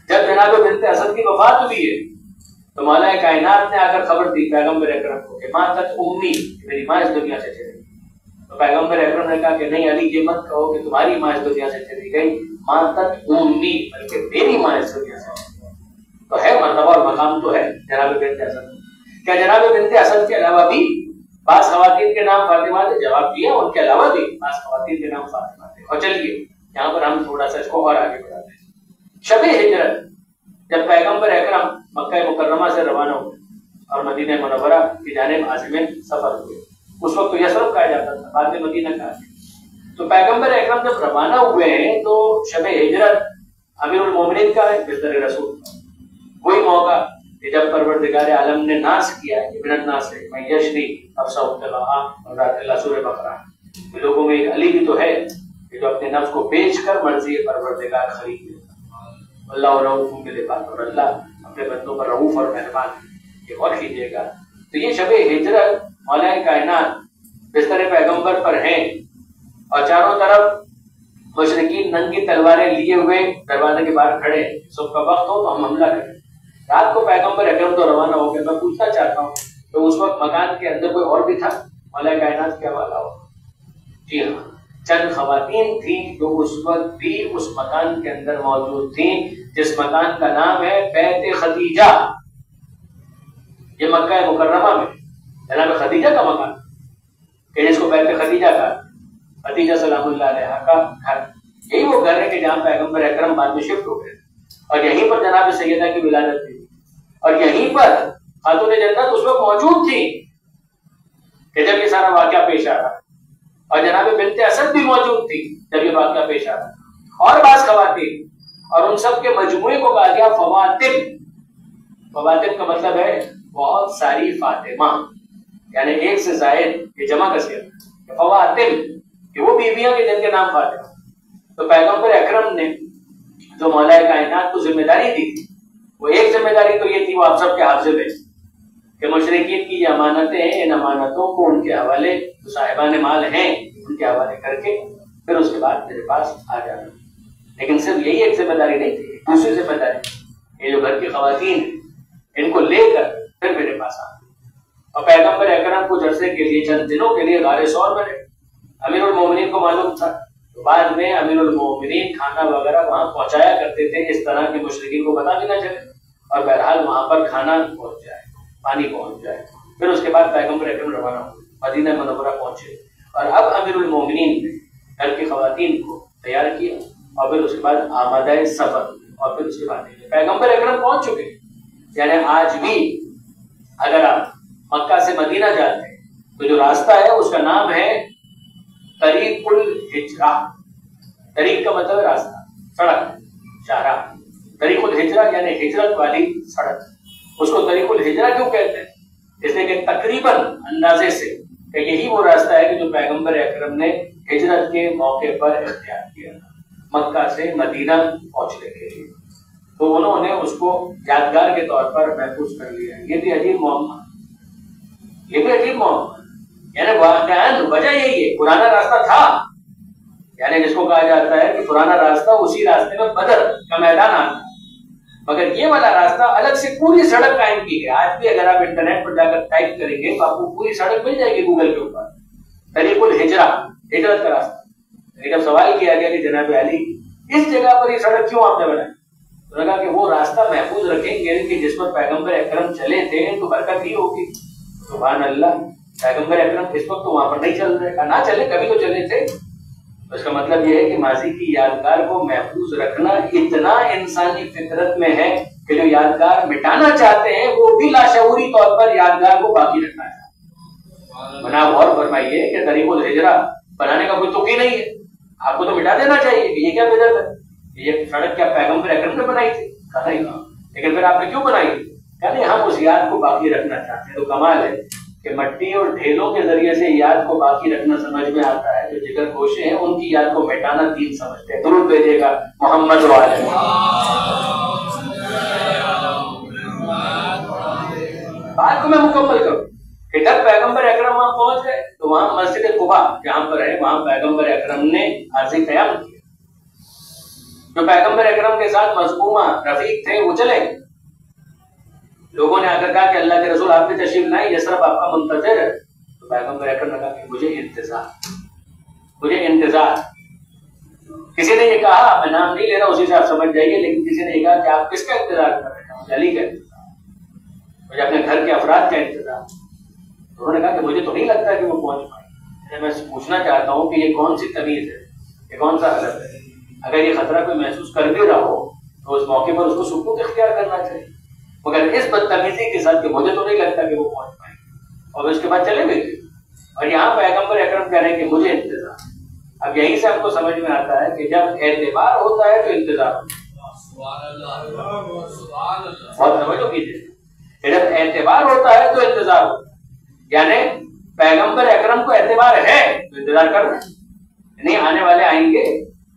جب جناب بنت اسد کی وفات ہوئی ہے تو مولا کائنات نے آ کر خبر دی پیغمبر اکرم کو کہ ماں تک امی، میری ماں اس دنیا سے چلی گئی. تو پیغمبر اکرم نے کہا کہ نہیں علی، یہ مت کہو کہ تمہاری ماں اس دنیا سے چلی گئی، ماں تک امی بلکہ میری ماں اس دنیا سے چلی گئی. تو ہے مرتبہ اور مقام تو ہے جناب بنت اسد. کیا جناب بنت اسد کے علاوہ بھی بعض خواتین کے نام فاطمہ تھے؟ جواب دیا ان کے علاوہ بھی بعض خواتین کے نام فاطمہ تھے. اور چلیے یہاں پر ہم تھوڑا سا اس کو اور آگے بڑھاتے ہیں. شب ہجرت جب پیغمبر اکرم مکہ مکرمہ سے روانہ ہوئے اور مدینہ منورہ کی جانب عازم سفر ہوئے، اس وقت تو یثرب کہا جاتا تھا، بعد میں مدینہ کہا گیا. تو پیغمبر اکرم جب روانہ ہوئے ہیں تو شب ہجرت امیر المومنین کا ہے، بستر رسول کا وہی موقع کہ جب پروردگار عالم نے ناس کیا ہے، ابن الناس ہے میں یشری افسا ابتلاء اور رات اللہ سورہ بقرہ. لوگوں میں ایک علی بھی تو ہے کہ جو اپنے نفس کو بیچ کر مرضی پروردگار خرید لیتا. اللہ رؤوف بالعباد، اور اللہ اپنے بندوں پر رؤوف اور مہربان ہے. یہ غور کیجیے گا. تو یہ شب ہجرت مولا کائنات بستر پیغمبر پر ہیں اور چاروں طرف مشرکین ننگی تلواریں لیے ہوئے دروازے کے باہر کھڑے. صبح کا وقت ہو تو ہم حملہ کریں. رات کو پیغمبر اکرم تو روانہ ہو گئے. میں پوچھنا چاہتا ہوں کہ اس وقت مکان کے اندر کوئی اور بھی تھا مولا کائنات کے حوالہ ہو؟ جی ہاں، چند خواتین تھیں جو اس وقت بھی اس مکان کے اندر موجود تھیں جس مکان کا نام ہے بیت خدیجہ. یہ مکہ مکرمہ میں جناب خدیجہ کا مکان کہ جس کو بیت خدیجہ کا، خدیجہ سلام اللہ علیہا کا گھر. یہی وہ گھر ہے کہ جہاں پیغمبر اکرم بعد میں شفٹ ہو گئے اور یہیں پر جناب سیدہ کی ولادت تھی اور یہیں پر خاتون جنت اس وقت موجود تھی کہ جب یہ سارا واقعہ پیش آ رہا. اور جناب بنت اسد بھی موجود تھی جب یہ واقعہ پیش آ رہا. اور بعض خواتین، اور ان سب کے مجموعے کو کہا گیا فواتم. فواتم کا مطلب ہے بہت ساری فاطمہ، یعنی ایک سے زائد، یہ جمع کا صیغہ فواتم کہ وہ بیویاں کے جن کے نام فاطمہ. تو پیغمبر اکرم نے جو مولا کائنات کو ذمہ داری دی تھی وہ ایک ذمہ داری تو یہ تھی وہ آپ سب کے حافظے میں کہ مشرکین کی یہ امانتیں ہیں، ان امانتوں کو ان کے حوالے جو صاحبان مال ہیں ان کے حوالے کر کے پھر اس کے بعد میرے پاس آ جانا. لیکن صرف یہی ایک ذمہ داری نہیں تھی، دوسری ذمہ داری یہ جو گھر کی خواتین ہیں ان کو لے کر پھر میرے پاس آنا. اور پیغمبر اکرم کچھ عرصے کے لیے چند دنوں کے لیے غار ثور میں رہے. امیر المومنین کو معلوم تھا، بعد میں امیر المومنین کھانا وغیرہ وہاں پہنچایا کرتے تھے اس طرح کے مشرکین کو پتہ بھی نہ چلے اور بہرحال وہاں پر کھانا پہنچ جائے، پانی پہنچ جائے. پھر اس کے بعد پیغمبر اکرم روانہ ہوئے، مدینہ منورہ پہنچے اور اب امیر المومنین نے گھر کی خواتین کو تیار کیا اور پھر اس کے بعد آمادہ سفر اور پھر اس کے بعد پیغمبر اکرم پہنچ چکے. یعنی آج بھی اگر آپ مکہ سے مدینہ جاتے ہیں تو جو راستہ ہے اس کا نام ہے طریق الہجرہ. طریق کا مطلب راستہ، سڑک، شاہراہ. طریق الہجرہ یعنی ہجرت والی سڑک. اس کو طریق الہجرہ کیوں کہتے ہیں؟ اس لیے کہ تقریباً اندازے سے کہ یہی وہ راستہ ہے کہ جو پیغمبر اکرم نے ہجرت کے موقع پر اختیار کیا مکہ سے مدینہ پہنچنے کے لیے. تو انہوں نے اس کو یادگار کے طور پر محفوظ کر لیا. یہ بھی عجیب معاملہ، یہ بھی عجیب معاملہ. یعنی واقعاً وجہ یہی ہے، پرانا راستہ تھا. یعنی جس کو کہا جاتا ہے کہ پرانا راستہ، اسی راستے میں بدر کا میدان آتا، مگر یہ والا راستہ الگ سے پوری سڑک قائم کی گئی. آج بھی اگر آپ انٹرنیٹ پر جا کر ٹائپ کریں گے تو آپ کو پوری سڑک مل جائے گی گوگل کے اوپر. طریق الہجرہ، ہجرت کا راستہ. لیکن جب سوال کیا گیا کہ جناب علی اس جگہ پر یہ سڑک کیوں آپ نے بنائی، تو لگا کہ وہ راستہ محفوظ رکھیں گے کہ جس پر پیغمبر اکرم چلے تھے تو برکت ہی ہوگی. سبحان اللہ، پیغمبر اکرم اس وقت تو وہاں پر نہیں چل رہے، نہ چلے کبھی تو چلے تھے. اس کا مطلب یہ ہے کہ ماضی کی یادگار کو محفوظ رکھنا اتنا انسانی فطرت میں ہے کہ جو یادگار مٹانا چاہتے ہیں وہ بھی لاشعوری طور پر یادگار کو باقی رکھنا چاہتے ہیں. بنا غور فرمائیے کہ طریق الہجرہ بنانے کا کوئی تو ہی نہیں ہے، آپ کو تو مٹا دینا چاہیے کہ یہ کیا بدعت ہے. یہ سڑک کیا پیغمبر اکرم نے بنائی تھی؟ کہا نہیں. لیکن پھر آپ نے کیوں بنائی؟ کہا نہیں، ہم اس یاد کو باقی رکھنا چاہتے ہیں. تو کمال ہے کہ مٹی اور ڈھیلوں کے ذریعے سے یاد کو باقی رکھنا سمجھ میں آتا ہے. جو جگر گوشے ہیں ان کی یاد کو مٹانا دین سمجھتے ہیں. درود بھیجیے گا محمد والے. بات کو میں مکمل کروں کہ جب پیغمبر اکرم وہاں پہنچ گئے تو وہاں مسجد قباء جہاں پر ہے وہاں پیغمبر اکرم نے عرضی قیام کیا. جو پیغمبر اکرم کے ساتھ مظلومہ رفیق تھے وہ چلے. لوگوں نے آ کر کہا کہ اللہ کے رسول آپ نے تشریف لائیں، یہ صرف آپ کا منتظر ہے. تو پیغمبر اکرم نے کہا کہ مجھے انتظار. کسی نے یہ کہا، میں نام نہیں لے رہا اسی سے آپ سمجھ جائیے، لیکن کسی نے یہ کہا کہ آپ کس کا انتظار کر رہے ہیں؟ مجھے علی کا انتظار، مجھے اپنے گھر کے افراد کا انتظار. انہوں نے کہا کہ مجھے تو نہیں لگتا کہ وہ پہنچ پائے. میں پوچھنا چاہتا ہوں کہ یہ کون سی تمیز ہے، یہ کون سا حالت ہے؟ اگر یہ خطرہ کوئی محسوس کر بھی رہا ہو تو اس موقع پر اس کو سکوت اختیار کرنا چاہیے. مگر اس بدتمیزی کے ساتھ کہ مجھے تو نہیں لگتا کہ وہ پہنچ پائیں اور اس کے بعد چلے گئے. اور یہاں پیغمبر اکرم کہہ رہے ہیں کہ مجھے انتظار. اب یہیں سے ہم کو سمجھ میں آتا ہے کہ جب اعتبار ہوتا ہے تو انتظار ہوتا ہے. بہت توجہ کیجیے، جب اعتبار ہوتا ہے تو انتظار ہوتا ہے. یعنی پیغمبر اکرم کو اعتبار ہے تو انتظار کرنا نہیں، آنے والے آئیں گے.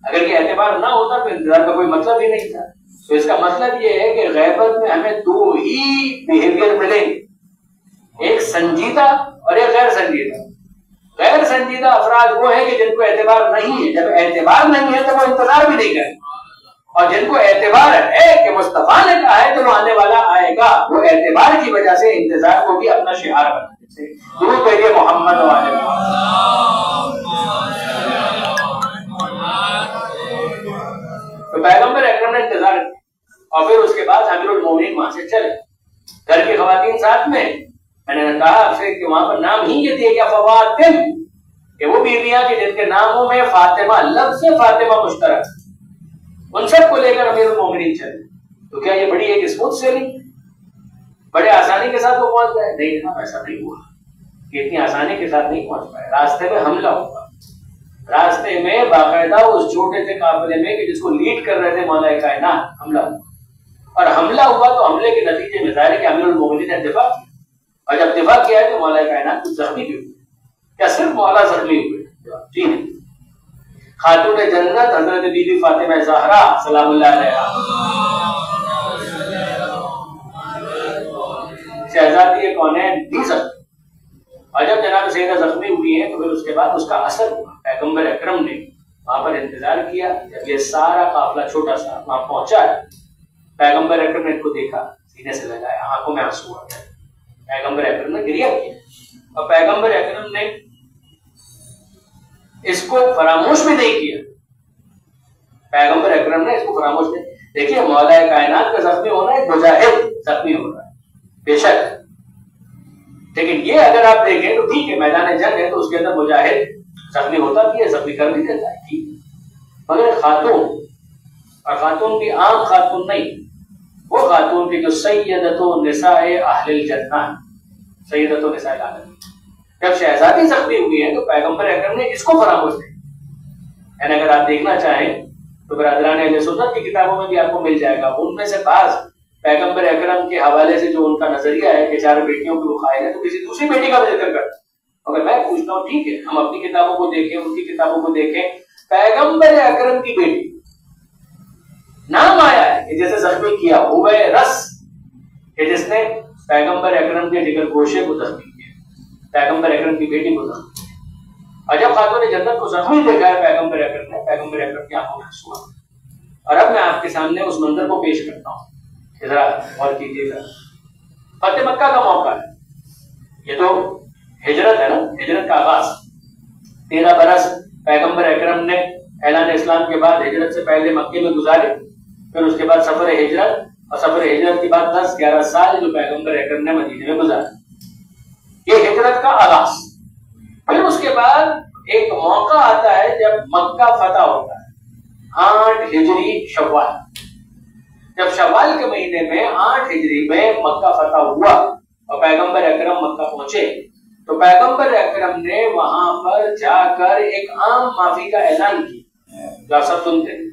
اگر یہ اعتبار نہ ہوتا تو انتظار کا کوئی مطلب ہی نہیں تھا. تو اس کا مطلب یہ ہے کہ غیبت میں ہمیں دو ہی بیہیویئر ملیں گے، ایک سنجیدہ اور ایک غیر سنجیدہ. غیر سنجیدہ افراد وہ ہیں کہ جن کو اعتبار نہیں ہے. جب اعتبار نہیں ہے تو وہ انتظار بھی نہیں کریں. اور جن کو اعتبار ہے کہ مصطفیٰ نے کہا ہے تو وہ آنے والا آئے گا، وہ اعتبار کی وجہ سے انتظار کو بھی اپنا شعار بناتے ہیں. درود بھیجیے محمد والے. تو پیغمبر اکرم نے انتظار کیا اور پھر اس کے بعد امیر المومنین وہاں سے چلے. گھر کی خواتین ساتھ میں نے کہا آپ سے کہ وہاں پر نام ہی یہ دیا گیا فواتم، کہ وہ بیویاں کہ جن کے ناموں میں فاطمہ لفظ سے فاطمہ مشترک، ان سب کو لے کر امیر المومنین چلے. تو کیا یہ بڑی ایک اسموتھ سیلنگ، بڑے آسانی کے ساتھ وہ پہنچ گئے؟ نہیں جناب، ایسا نہیں ہوا کہ اتنی آسانی کے ساتھ نہیں پہنچ پائے. راستے میں حملہ ہوا. راستے میں باقاعدہ اس چھوٹے سے قافلے میں کہ جس کو لیڈ کر رہے تھے مولا کائنات، حملہ ہوا. اور حملہ ہوا تو حملے کے نتیجے میں ظاہر ہے کہ امیر المومنین نے دفاع کیا. اور جب دفاع کیا ہے تو مولا کائنات کچھ زخمی بھی ہوئے. کیا صرف مولا زخمی ہوئے؟ جی نہیں. خاتون جنت حضرت بی بی فاطمہ زہرا سلام اللہ علیہا شہزادی کونین بھی زخمی، اور جب جناب سیدہ زخمی ہوئی ہیں تو پھر اس کے بعد اس کا اثر ہوا۔ پیغمبر اکرم نے وہاں پر انتظار کیا، جب یہ سارا قافلہ چھوٹا سا وہاں پہنچا ہے، پیغمبر اکرم نے ان کو دیکھا، سینے سے لگایا، آنکھوں میں آنسو آ گئے، پیغمبر اکرم نے گریہ کیا، اور پیغمبر اکرم نے اس کو فراموش بھی نہیں کیا، پیغمبر اکرم نے اس کو فراموش نہیں۔ دیکھیے مولا کائنات کا زخمی ہونا ایک مجاہد زخمی ہو رہا ہے بے شک، لیکن یہ اگر آپ دیکھیں تو ٹھیک ہے میدان جنگ ہے تو اس کے اندر مجاہد زخمی ہوتا بھی ہے، زخمی کر بھی دیتا ہے، ٹھیک، مگر خاتون، اور خاتون بھی عام خاتون نہیں، وہ خاتون کی جو سیدۃ نساء اہل الجنہ، سیدۃ نساء العالمین، جب شہزادی زخمی ہوئی ہے تو پیغمبر اکرم نے اس کو فراموش نہیں، یعنی اگر آپ دیکھنا چاہیں تو برادران اہل سنت کی کتابوں میں بھی آپ کو مل جائے گا، ان میں سے بعض پیغمبر اکرم کے حوالے سے جو ان کا نظریہ ہے کہ 4 بیٹیوں کی وہ قائل ہے تو کسی دوسری بیٹی کا بھی ذکر کرتا ہے۔ اگر میں پوچھتا ہوں ٹھیک ہے ہم اپنی کتابوں کو دیکھیں، ان کی کتابوں کو دیکھیں، پیغمبر اکرم کی بیٹی نام آیا ہے کہ جیسے زخمی کیا ہوئے رس، کہ جس نے پیغمبر اکرم کے جگر گوشے کو زخمی کیا، پیغمبر اکرم کی بیٹی کو زخمی کیا، اور جب خاتون جنت کو زخمی دیکھا ہے پیغمبر اکرم نے، پیغمبر اکرم کی آنکھوں میں آنسو آ گئے۔ اور اب میں آپ کے سامنے اس منظر کو پیش کرتا ہوں، ذرا غور کیجیے گا۔ فتح مکہ کا موقع ہے، یہ تو ہجرت ہے نا، ہجرت کا آغاز، 13 برس پیغمبر اکرم نے اعلان اسلام کے بعد ہجرت سے پہلے مکے میں گزارے، پھر اس کے بعد سفر ہجرت، اور سفر ہجرت کے بعد 10-11 سال جو پیغمبر اکرم نے مدینے میں گزارے، یہ ہجرت کا آغاز۔ پھر اس کے بعد ایک موقع آتا ہے جب مکہ فتح ہوتا ہے، 8 ہجری شوال، جب شوال کے مہینے میں 8 ہجری میں مکہ فتح ہوا اور پیغمبر اکرم مکہ پہنچے، تو پیغمبر اکرم نے وہاں پر جا کر ایک عام معافی کا اعلان کیا، جو آپ سب سنتے ہیں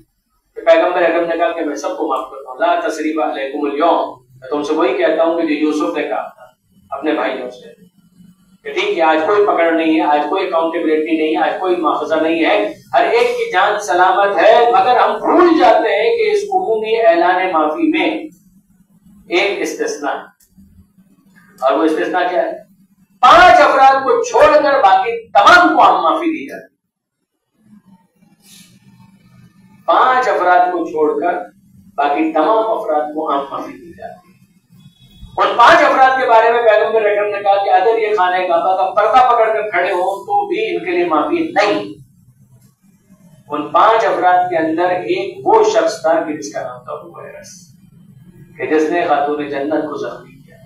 کہ پیغمبر اکرم نے کہا کہ میں سب کو معاف کرتا ہوں، لا تثریب علیکم اليوم، میں تم سے وہی کہتا ہوں کہ جو یوسف نے کہا تھا اپنے بھائیوں سے کہ ٹھیک ہے آج کوئی پکڑ نہیں ہے، آج کوئی اکاؤنٹیبلٹی نہیں ہے، آج کوئی مواخذہ نہیں ہے، ہر ایک کی جان سلامت ہے، مگر ہم بھول جاتے ہیں کہ اس عمومی اعلان معافی میں ایک استثناء ہے، اور وہ استثناء کیا ہے؟ 5 افراد کو چھوڑ کر باقی تمام کو ہم معافی دی جاتی، 5 افراد کو چھوڑ کر باقی تمام افراد کو ہم معافی دی جاتی۔ ان 5 افراد کے بارے میں پیغمبر اکرم نے کہا کہ اگر یہ خانہ کعبہ کا پردہ پکڑ کر کھڑے ہوں تو بھی ان کے لیے معافی نہیں۔ ان 5 افراد کے اندر ایک وہ شخص تھا کہ جس کا نام تھا حویرث، کہ جس نے خاتون جنت کو زخمی کیا،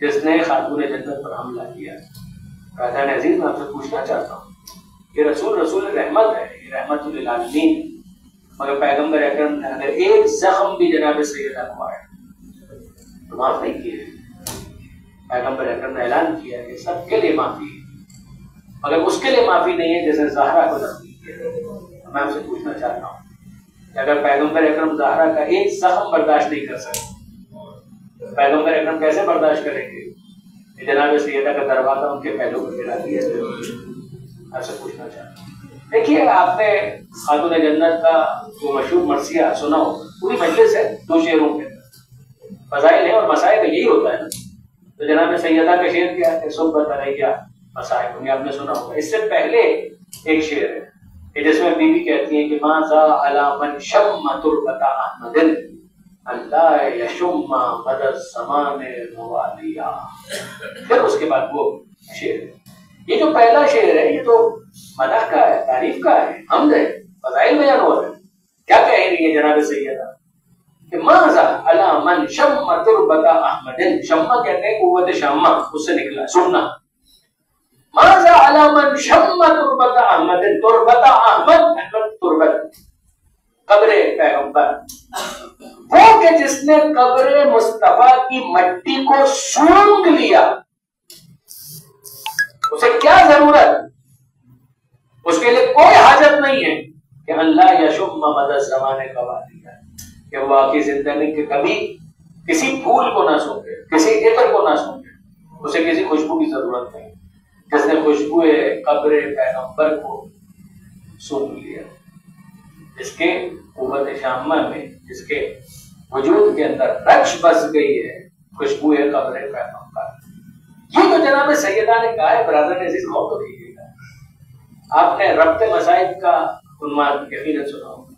جس نے خاتون جنت پر حملہ کیا۔ راجہ عزیز میں آپ سے پوچھنا چاہتا ہوں، یہ رسول رحمت ہے، یہ رحمت للعالمین، مگر پیغمبر اکرم نے اگر ایک زخم بھی جناب سیدہ کو آیا تو معاف نہیں کیے۔ پیغمبر اکرم نے اعلان کیا کہ سب کے لیے معافی ہے، مگر اس کے لیے معافی نہیں ہے جیسے زہرا کو زخمی کیا۔ میں آپ سے پوچھنا چاہتا ہوں کہ اگر پیغمبر اکرم زہرا کا ایک زخم برداشت نہیں کر سکتے، پیغمبر اکرم کیسے برداشت کریں گے کہ جناب سیدہ کا دروازہ ان کے پہلو پر گرا دیا؟ آپ سے پوچھنا چاہتا ہوں۔ دیکھیے آپ نے خاتون جنت کا جو مشہور مرثیہ سنا ہو، پوری مجلس ہے 2 شعروں کے فضائل ہیں اور مسائل کا یہی ہوتا ہے نا۔ تو جناب سیدہ کا شعر کیا ہے؟ صحبت علیہ مسائل، آپ نے سنا ہوگا۔ اس سے پہلے ایک شعر ہے کہ جس میں بی بی کہتی ہیں کہ ماذا علی من شم تربت احمد اللہ یشم مد الزمان موالیا۔ پھر اس کے بعد وہ شعر ہے، یہ جو پہلا شعر ہے یہ تو مدح کا ہے، تعریف کا ہے، حمد ہے، فضائل بیان ہو رہا ہے۔ کیا کہہ رہی ہے جناب سیدہ کہ ماذا علی من شم تربت احمد، شمہ کہتے ہیں قوت شامہ، اس سے نکلا سننا۔ ماذا علی من شم تربت احمد، تربت احمد، تربت قبر پیغمبر، وہ کہ جس نے قبر مصطفیٰ کی مٹی کو سونگھ لیا، اسے کیا ضرورت، اس کے لیے کوئی حاجت نہیں ہے کہ اللہ یشم مد زمانے کا واقعہ، کہ وہ باقی زندگی کے کبھی کسی پھول کو نہ سونگے، کسی عطر کو نہ سونگے، اسے کسی خوشبو کی ضرورت نہیں۔ جس نے خوشبو قبر پیغمبر کو سونگ لیا، جس کے قوت شامہ میں، جس کے وجود کے اندر رکش بس گئی ہے، خوشبو ہے قبر پیغمبر. یہ جو جناب سیدہ نے کہا ہے برادر عزیز غور تو کیجیے گا. آپ نے ربط مصائب کا عنوان یقیناً سنا ہوگا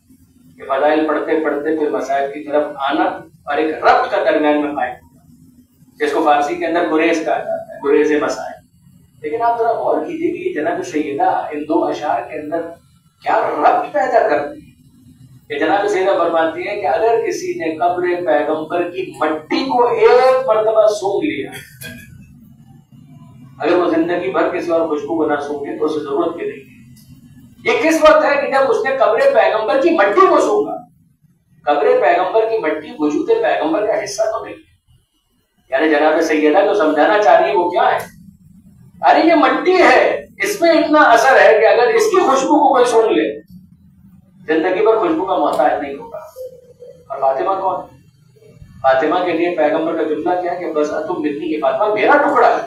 کہ فضائل پڑھتے پڑھتے پھر مصائب کی طرف آنا اور ایک ربط کا درمیان میں قائم ہونا، جس کو فارسی کے اندر گریز کہا جاتا ہے، گریز مصائب. لیکن آپ ذرا غور کیجیے کہ یہ جناب سیدہ ان دو اشعار کے اندر کیا ربط پیدا کرتی ہے. کہ جناب سیدہ فرماتی ہے کہ اگر کسی نے قبر پیغمبر کی مٹی کو ایک مرتبہ سونگ لیا، اگر وہ زندگی بھر کسی اور خوشبو کو نہ سونگے تو اسے ضرورت کی نہیں. یہ کس وقت ہے کہ جب اس نے قبر پیغمبر کی مٹی کو سونگا. قبر پیغمبر کی مٹی وجود پیغمبر کا حصہ تو نہیں ہے. یعنی جناب سیدہ کو سمجھانا چاہ رہی ہے وہ کیا ہے؟ ارے یہ مٹی ہے، اس میں اتنا اثر ہے کہ اگر اس کی خوشبو کو کوئی سونگ لے زندگی پر خوشبو کا محتاج نہیں ہوگا. اور فاطمہ کون ہے؟ فاطمہ کے لیے پیغمبر کا جملہ کیا ہے کہ بس تم ملنی کی فاطمہ میرا ٹکڑا ہے.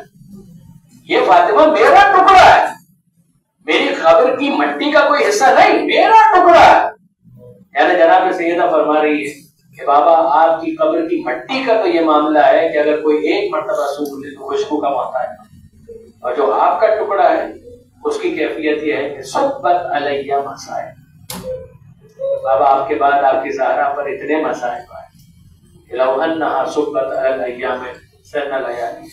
یہ فاطمہ میرا ٹکڑا ہے، میری قبر کی مٹی کا کوئی حصہ نہیں، میرا ٹکڑا ہے. یعنی جناب سیدہ فرما رہی ہے کہ بابا آپ کی قبر کی مٹی کا تو یہ معاملہ ہے کہ اگر کوئی ایک مرتبہ سونگ لے تو خوشبو کا محتاج ہے. اور جو آپ کا ٹکڑا ہے اس کی کیفیت یہ ہے کہ صبت علیہ مصائب. بابا آپ کے بعد آپ کی زہرا پر اتنے مصائب آئے، لو انہا صبت علیہ میں سن لیالی،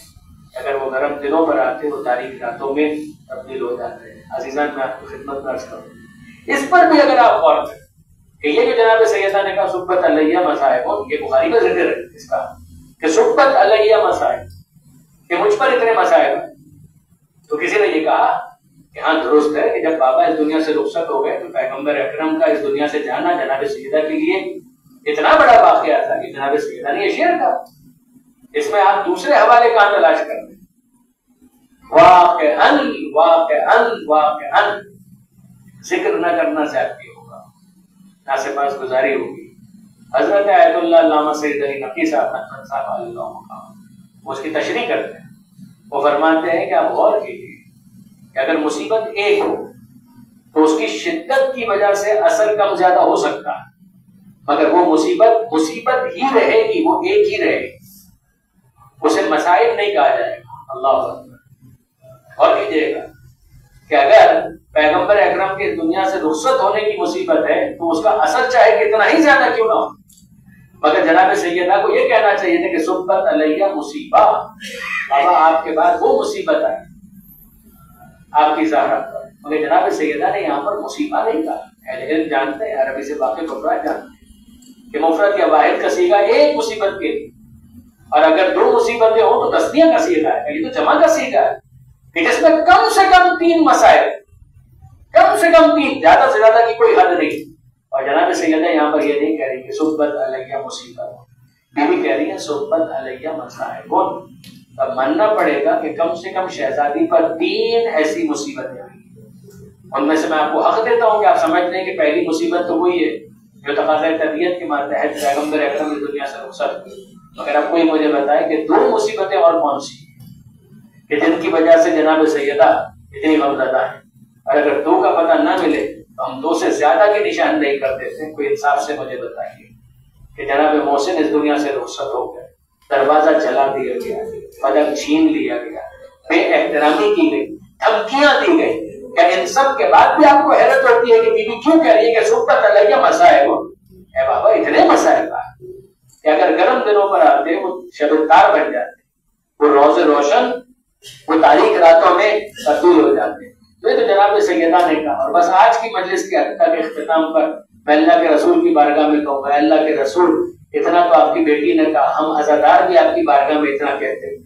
اگر وہ گرم دنوں پر آتے وہ تاریک راتوں میں تبدیل ہو جاتے ہیں. عزیزان میں آپ کو خدمت درج کروں، اس پر بھی اگر آپ غور کریں کہ یہ جو جناب سیدہ نے کہا صبت علیہ مصائب، یہ بخاری کا ذکر ہے اس کا کہ صبت علیہ مصائب، کہ مجھ پر اتنے مصائب ہیں. تو کسی نے یہ کہا کہ ہاں درست ہے کہ جب بابا اس دنیا سے رخصت ہو گئے تو پیغمبر اکرم کا اس دنیا سے جانا جناب سیدہ کے لیے اتنا بڑا واقعہ تھا کہ جناب سیدہ نے یہ شعر کہا. اس میں آپ دوسرے حوالے کہاں تلاش کر رہے ہیں؟ واقعاً واقعاً واقعاً ذکر نہ کرنا زیادتی ہوگا، ناسپاس گزاری ہوگی. حضرت آیت اللہ علامہ سید علی نقی صاحب نقوی صاحب علیہ اللہ وہ اس کی تشریح کرتے ہیں. وہ فرماتے ہیں کہ آپ غور کیجیے کہ اگر مصیبت ایک ہو تو اس کی شدت کی وجہ سے اثر کم زیادہ ہو سکتا ہے، مگر وہ مصیبت ہی رہے گی، وہ ایک ہی رہے گی، اسے مصائب نہیں کہا جائے گا. اللہ اکبر. اور کیجیے گا کہ اگر پیغمبر اکرم کے دنیا سے رخصت ہونے کی مصیبت ہے تو اس کا اثر چاہے کتنا ہی زیادہ کیوں نہ ہو، مگر جناب سیدہ کو یہ کہنا چاہیے تھا کہ صبت علیہ مصیبہ، بابا آپ کے بعد وہ مصیبت آئی آپ کی زہرا پر. مگر جناب سیدہ نے یہاں پر مصیبہ نہیں کہا. اہل علم جانتے ہیں، عربی سے واقف افراد جانتے ہیں کہ مفرد یا واحد کا صیغہ ایک مصیبت کے لیے، اور اگر دو مصیبتیں ہوں تو تسنیہ کا صیغہ ہے. یہ تو جمع کا صیغہ ہے کہ جس میں کم سے کم 3 مسائل، کم سے کم 3، زیادہ سے زیادہ کی کوئی حد نہیں. اور جناب سیدہ یہاں پر یہ نہیں کہہ رہی کہ صبت علیہ مصیبت، یہ بھی کہہ رہی ہے صبت علیہ مصائب. اب ماننا پڑے گا کہ کم سے کم شہزادی پر 3 ایسی مصیبتیں آئی. ان میں سے میں آپ کو حق دیتا ہوں کہ آپ سمجھتے ہیں کہ پہلی مصیبت تو وہی ہے جو تقاضۂ طبیعت کے ماتحت پیغمبر اکرم کی دنیا سے رخصت ہوئی. مگر اب کوئی مجھے بتائے کہ 2 مصیبتیں اور کون سی کہ جن کی وجہ سے جناب سیدہ اتنی غمزدہ ہے. اور اگر 2 کا پتہ نہ ملے تو ہم 2 سے زیادہ کی نشاندہی کر دیتے ہیں. کوئی انصاف سے مجھے بتائیے کہ جناب محسن اس دنیا سے رخصت ہو گئے، دروازہ جلا دیا گیا، پلک چھین لیا گیا، بے احترامی کی گئی، دھمکیاں دی گئی. کہ ان سب کے بعد بھی آپ کو حیرت ہوتی ہے کہ بی بی کیوں کہہ رہی ہے کہ صبت علیہ مصائب؟ اے بابا اتنے مسائل کہ اگر گرم دنوں پر آتے وہ شب تار بن جاتے، وہ روز روشن، وہ تاریک راتوں میں تبدیل ہو جاتے. تو یہ تو جناب سیدہ نے کہا. اور بس آج کی مجلس کے اختتام پر میں اللہ کے رسول کی بارگاہ میں کہوں گا، اللہ کے رسول اتنا تو آپ کی بیٹی نے کہا، ہم عزادار بھی آپ کی بارگاہ میں اتنا کہتے ہیں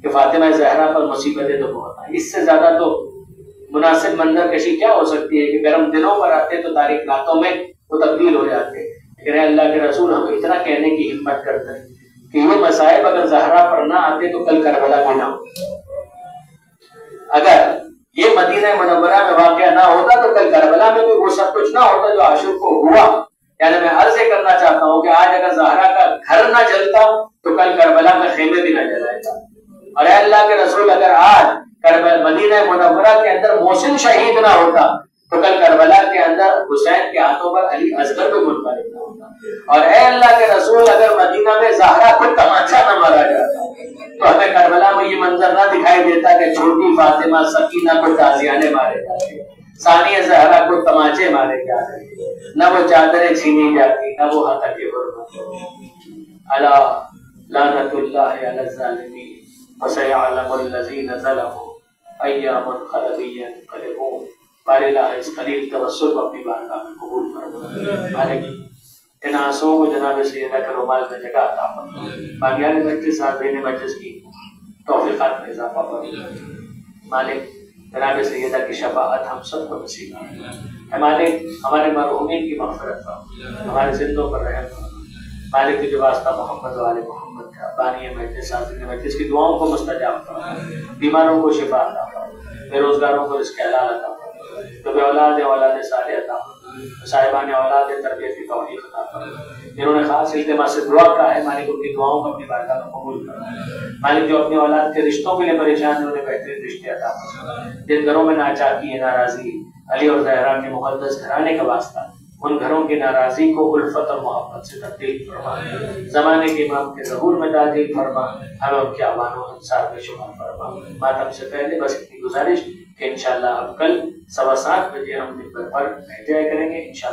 کہ فاطمہ زہرا پر مصیبتیں تو بہت ہیں. اس سے زیادہ تو مناسب منظر کشی کیا ہو سکتی ہے کہ گرم دنوں پر آتے تو تاریک راتوں میں وہ تبدیل ہو جاتے. لیکن اللہ کے رسول ہم اتنا کہنے کی ہمت کرتے ہیں کہ یہ مصائب اگر زہرا پر نہ آتے تو کل کربلا میں نہ ہوتے. اگر یہ مدینہ منورہ میں واقعہ نہ ہوتا تو کل کربلا میں بھی وہ سب کچھ نہ ہوتا جو عاشق کو ہوا. یعنی میں عرض یہ کرنا چاہتا ہوں کہ آج اگر زہرا کا گھر نہ جلتا تو کل کربلا میں خیمے بھی نہ جلائے گا. اور اے اللہ کے رسول اگر آج مدینہ منورہ کے اندر محسن شہید نہ ہوتا تو کل کربلا کے اندر حسین کے ہاتھوں پر علی اصغر پہ منقلب نہ ہوتا. اور اے اللہ کے رسول اگر مدینہ میں زہرا کو تماچا نہ مارا جاتا تو ہمیں کربلا میں یہ منظر نہ دکھائی دیتا کہ چھوٹی فاطمہ سکینہ کو تازیانے مارے جاتے, ثانیہ زہرا کو تماچے مارے جاتے, نہ وہ چادریں چھینی جاتی, نہ وہ ہتک حرمت. الا لعنت اللہ علی الظالمین وسيعلم الذین ظلموا ایا منقلب ینقلبون. بار الہ اس قلیل توسل کو اپنی بارگاہ میں قبول فرما. مالک ان آنسوؤں کو جناب سیدہ کے رومال میں جگہ عطا فرما. باقیان مجلس حاضرین مجلس کی توفیقات میں اضافہ فرما. مالک جناب سیدہ کی شفاعت ہم سب کو نصیب فرما. اے مالک ہمارے مرحومین کی مغفرت فرما, ہمارے زندوں پر رحم فرما. مالک کی جو واسطہ محمد و آل محمد کا بانی مجلس حاضرین مجلس کی دعاؤں کو مستجاب فرما. بیماروں کو شفا عطا فرما, بے روزگاروں کو رزق حلال عطا فرما, جو بے اولاد اولاد صالح عطا فرما, صاحبان اولاد تربیت کی توفیق عطا فرما. جنہوں نے خاص التماس سے دعا کا ہے مالک ان کی دعاؤں کو اپنی بارگاہ میں قبول کرنا. مالک جو اپنی اولاد کے رشتوں کے لیے پریشان ہیں انہیں بہترین رشتے عطا فرما. جن گھروں میں ناچاکی ہے, ناراضی, علی اور زہرا کے مقدس گھرانے کا واسطہ, ان گھروں کی ناراضی کو الفت اور محبت سے تبدیل فرما. زمانے کے امام کے ظہور میں تعدیل فرما. ہمیں ان کے اعوان و انصار میں شمار فرما. ماتم سے پہلے بس اتنی گزارش کہ انشاءاللہ اب کل 7:15 بجے ہم ممبر پر بیٹھ جایا کریں گے انشاءاللہ.